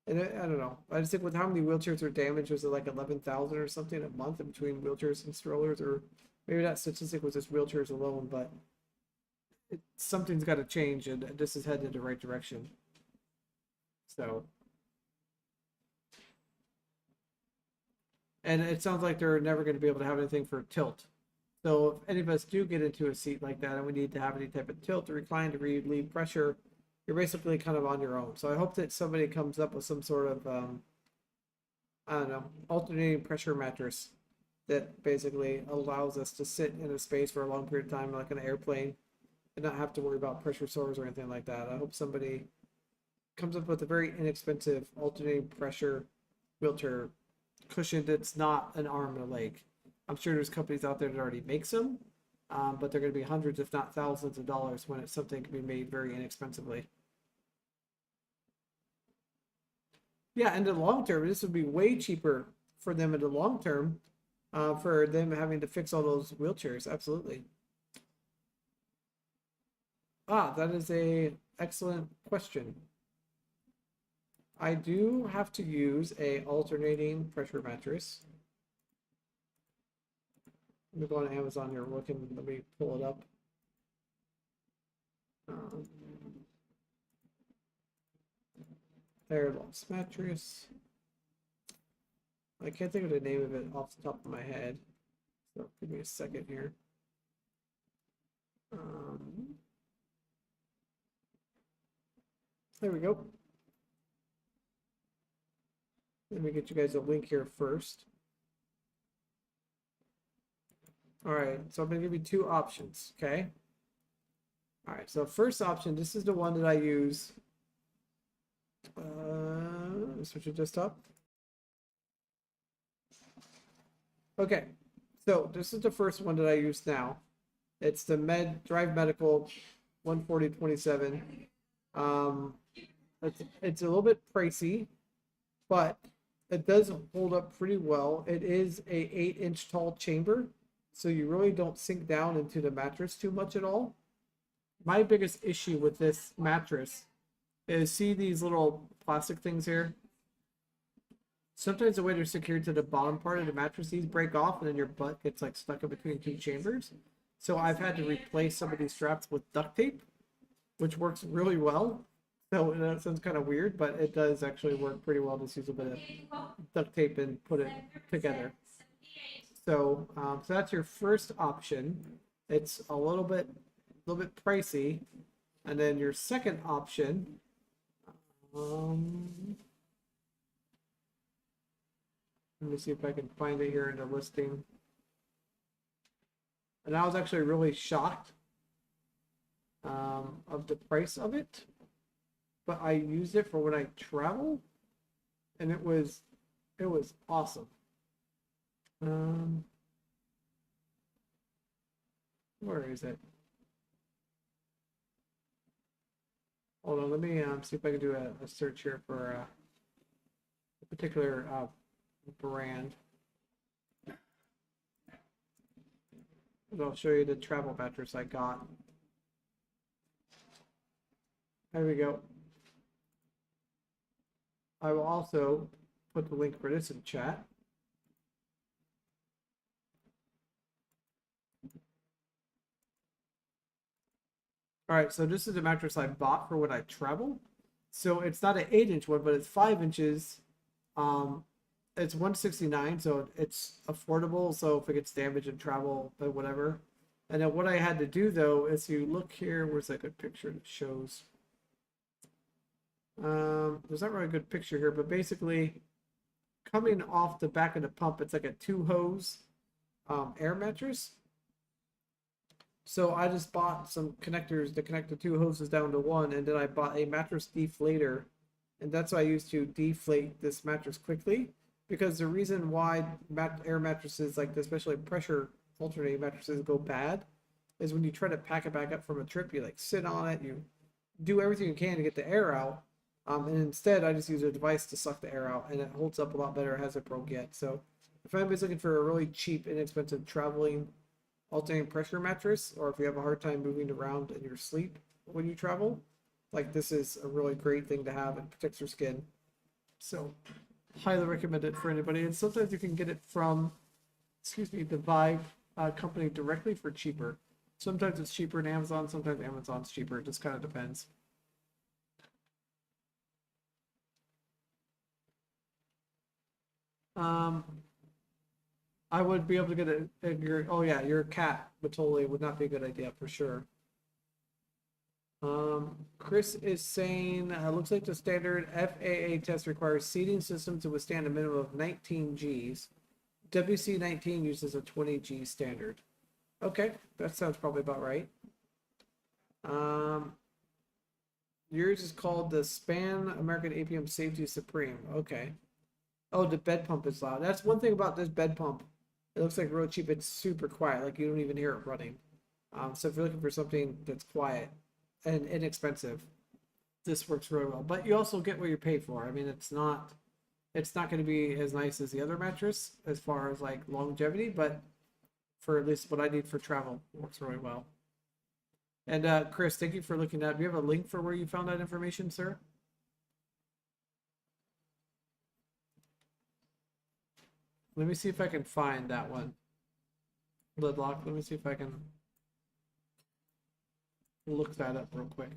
And I don't know. I just think with how many wheelchairs are damaged, was it like 11,000 or something a month in between wheelchairs and strollers, or maybe that statistic was just wheelchairs alone, but something's got to change, and this is headed in the right direction. So, and it sounds like they're never going to be able to have anything for tilt. So if any of us do get into a seat like that and we need to have any type of tilt or recline to relieve pressure, you're basically kind of on your own. So I hope that somebody comes up with some sort of, I don't know, alternating pressure mattress that basically allows us to sit in a space for a long period of time, like an airplane, and not have to worry about pressure sores or anything like that. I hope somebody comes up with a very inexpensive alternating pressure wheelchair cushion that's not an arm and a leg. I'm sure there's companies out there that already make some, but they're going to be hundreds, if not thousands of dollars when it's something can be made very inexpensively. Yeah, in the long term, this would be way cheaper for them in the long term, for them having to fix all those wheelchairs. Absolutely. Ah, that is a excellent question. I do have to use a alternating pressure mattress. Let me go on Amazon here. Let me pull it up. Air Loss mattress. I can't think of the name of it off the top of my head. So give me a second here. There we go. Let me get you guys a link here first. All right, so I'm gonna give you two options, okay? All right, so first option, this is the one that I use. Switch it just up. Okay, so this is the first one that I use now. It's the Drive Medical 140/27. It's a little bit pricey, but it does hold up pretty well. It is a 8-inch tall chamber, so you really don't sink down into the mattress too much at all. My biggest issue with this mattress is, see these little plastic things here? Sometimes the way they're secured to the bottom part of the mattress, these break off and then your butt gets like stuck in between two chambers. So I've had to replace some of these straps with duct tape, which works really well. So that sounds kind of weird, but it does actually work pretty well. Just use a bit of duct tape and put it together. So, so that's your first option. It's a little bit pricey. And then your second option, let me see if I can find it here in the listing. And I was actually really shocked of the price of it, but I used it for when I travel, and it was awesome. Where is it? Hold on, let me see if I can do a search here for a particular brand. And I'll show you the travel mattress I got. There we go. I will also put the link for this in chat. All right, so this is a mattress I bought for when I travel. So it's not an 8-inch one, but it's 5 inches. It's $169, so it's affordable. So if it gets damaged in travel, but whatever. And then what I had to do though is, you look here, where's that good picture that shows? There's not really a good picture here, but basically coming off the back of the pump, it's like a 2-hose air mattress. So I just bought some connectors to connect the 2 hoses down to one, and then I bought a mattress deflator, and that's what I use to deflate this mattress quickly. Because the reason why air mattresses like this, especially pressure alternating mattresses, go bad is when you try to pack it back up from a trip, you like sit on it, you do everything you can to get the air out, and instead I just use a device to suck the air out, and it holds up a lot better. It hasn't broke yet. So if anybody's looking for a really cheap, inexpensive traveling alternating pressure mattress, or if you have a hard time moving around in your sleep when you travel, like, this is a really great thing to have. It protects your skin. So highly recommend it for anybody. And sometimes you can get it from, the Vive company directly for cheaper. Sometimes it's cheaper than Amazon, sometimes Amazon's cheaper. It just kind of depends. I would be able to get oh yeah, your cat would not be a good idea for sure. Chris is saying, looks like the standard FAA test requires seating systems to withstand a minimum of 19 Gs. WC19 uses a 20 G standard. Okay, that sounds probably about right. Yours is called the Span American APM Safety Supreme. Okay. Oh, the bed pump is loud. That's one thing about this bed pump. It looks like real cheap. It's super quiet. Like, you don't even hear it running. So if you're looking for something that's quiet and inexpensive, this works really well. But you also get what you pay for. I mean, it's not going to be as nice as the other mattress as far as like longevity, but for at least what I need for travel, it works really well. And Chris, thank you for looking up. Do you have a link for where you found that information, sir? Let me see if I can find that one. Lidlock. Let me see if I can look that up real quick.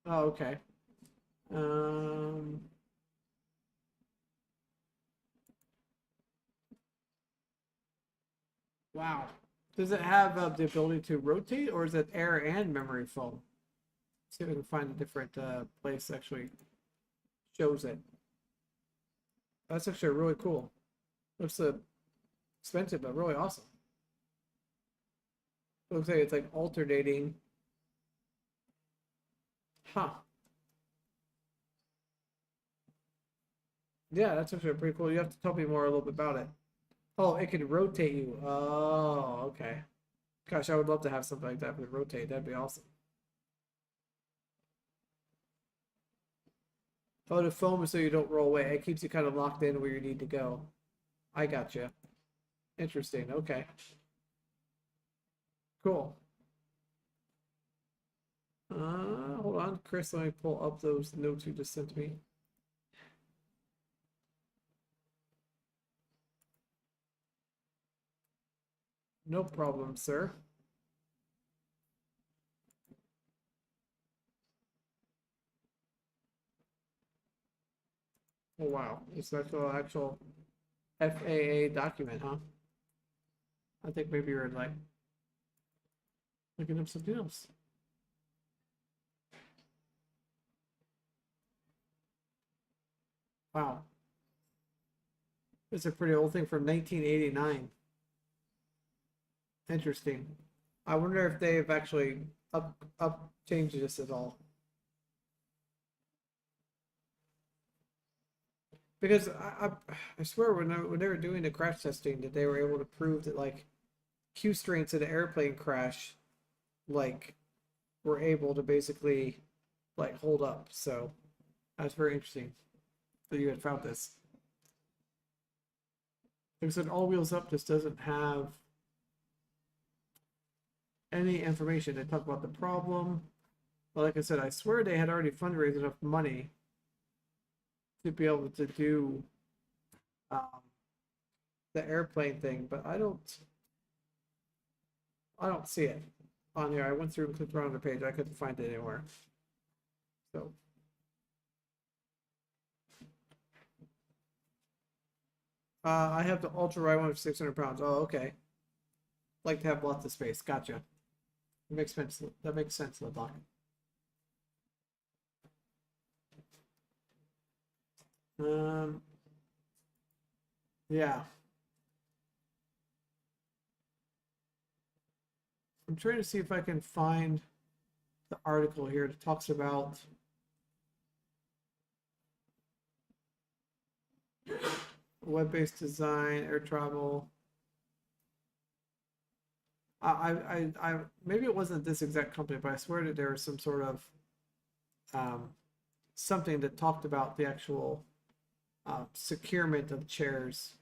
Oh, okay. Wow. Does it have the ability to rotate, or is it air and memory foam? See if we can find a different place actually shows it. That's actually really cool. Looks expensive, but really awesome. Looks like it's like alternating. Huh. Yeah, that's actually pretty cool. You have to tell me more a little bit about it. Oh, it can rotate you. Oh, okay. Gosh, I would love to have something like that with rotate. That'd be awesome. Oh, the foam is so you don't roll away. It keeps you kind of locked in where you need to go. I gotcha. Interesting. Okay. Cool. Hold on, Chris. Let me pull up those notes you just sent me. No problem, sir. Oh wow, it's actual FAA document, huh? I think maybe you're like looking up something else. Wow. It's a pretty old thing from 1989. Interesting. I wonder if they've actually up changed this at all. Because I swear when they were doing the crash testing that they were able to prove that like Q strengths in an airplane crash like were able to basically like hold up. So that's very interesting that you had found this. Like I said, All Wheels Up just doesn't have any information. They talk about the problem. But like I said, I swear they had already fundraised enough money to be able to do the airplane thing, but I don't see it on here. I went through and clicked around the page. I couldn't find it anywhere. So I have the ultra ride one of 600 pounds. Oh, okay. Like to have lots of space. Gotcha. That makes sense. That makes sense, Lidlock. Yeah. I'm trying to see if I can find the article here that talks about web-based design, air travel. I maybe it wasn't this exact company, but I swear that there was some sort of something that talked about the actual securement of chairs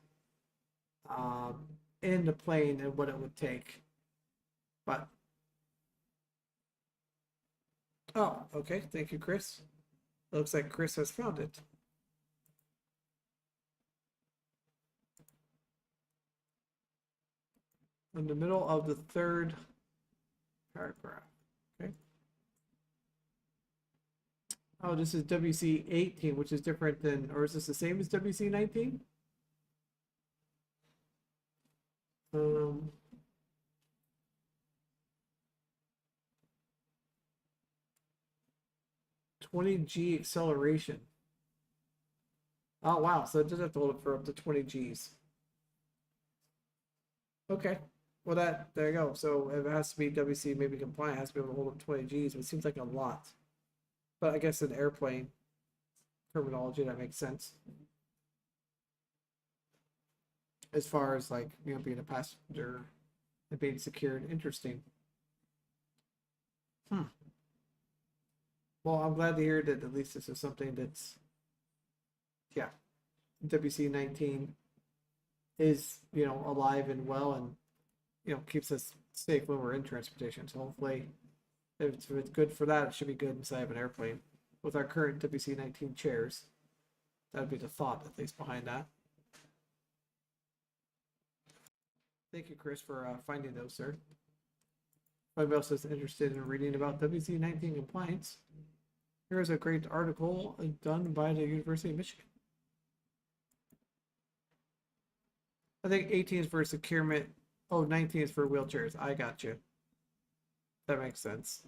in the plane and what it would take. But oh, okay, thank you, Chris. It looks like Chris has found it. In the middle of the third paragraph. Okay. Oh, this is WC 18, which is different than, or is this the same as WC 19? 20G acceleration. Oh wow, so it does have to hold it for up to 20 Gs. Okay. Well, there you go. So if it has to be WC maybe compliant, it has to be able to hold up 20 Gs. But it seems like a lot. But I guess in airplane terminology, that makes sense. As far as like, you know, being a passenger and being secured. Interesting. Well, I'm glad to hear that at least this is something that's, yeah, WC 19 is, you know, alive and well and, you know, keeps us safe when we're in transportation. So hopefully If it's good for that, it should be good inside of an airplane. With our current WC-19 chairs, that would be the thought, at least, behind that. Thank you, Chris, for finding those, sir. If anybody else is interested in reading about WC-19 compliance, here's a great article done by the University of Michigan. I think 18 is for securement. Oh, 19 is for wheelchairs. I got you. That makes sense.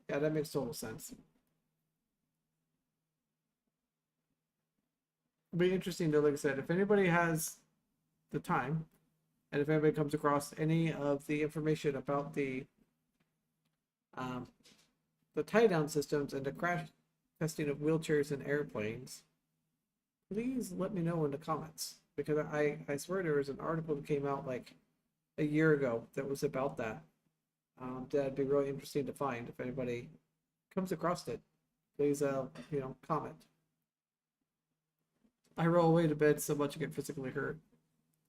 Yeah, that makes total sense. It'll be interesting to, like I said, if anybody has the time, and if anybody comes across any of the information about the tie-down systems and the crash testing of wheelchairs and airplanes, please let me know in the comments, because I swear there was an article that came out like a year ago that was about that. That'd be really interesting to find. If anybody comes across it, please comment. I roll away to bed so much I get physically hurt.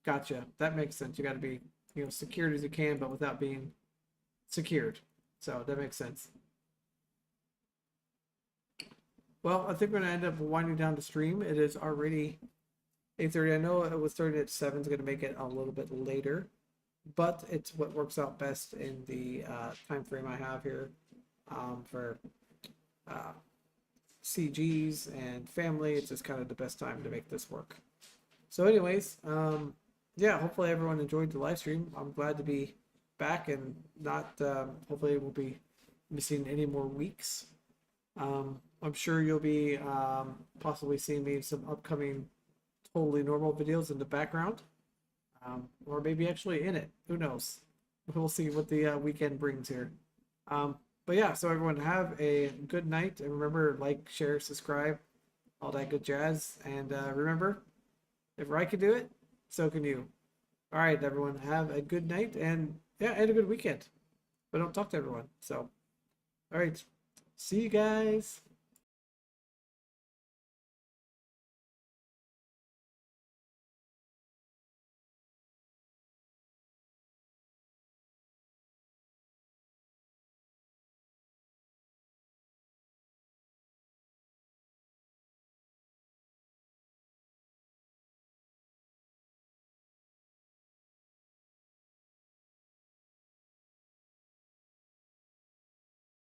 Gotcha. That makes sense. You got to be secured as you can, but without being secured. So that makes sense. Well, I think we're gonna end up winding down the stream. It is already 8:30. I know it was starting at 7. It's gonna make it a little bit later, but it's what works out best in the time frame I have here for CGs and family. It's just kind of the best time to make this work. So anyways, yeah, hopefully everyone enjoyed the live stream. I'm glad to be back and not, hopefully we'll be missing any more weeks. I'm sure you'll be possibly seeing me in some upcoming totally normal videos in the background, or maybe actually in it. Who knows? We'll see what the weekend brings here. But yeah, so everyone have a good night, and remember, like, share, subscribe, all that good jazz. And remember, if I can do it, so can you. All right, everyone, have a good night, and yeah, and a good weekend. But don't talk to everyone. So, all right, see you guys.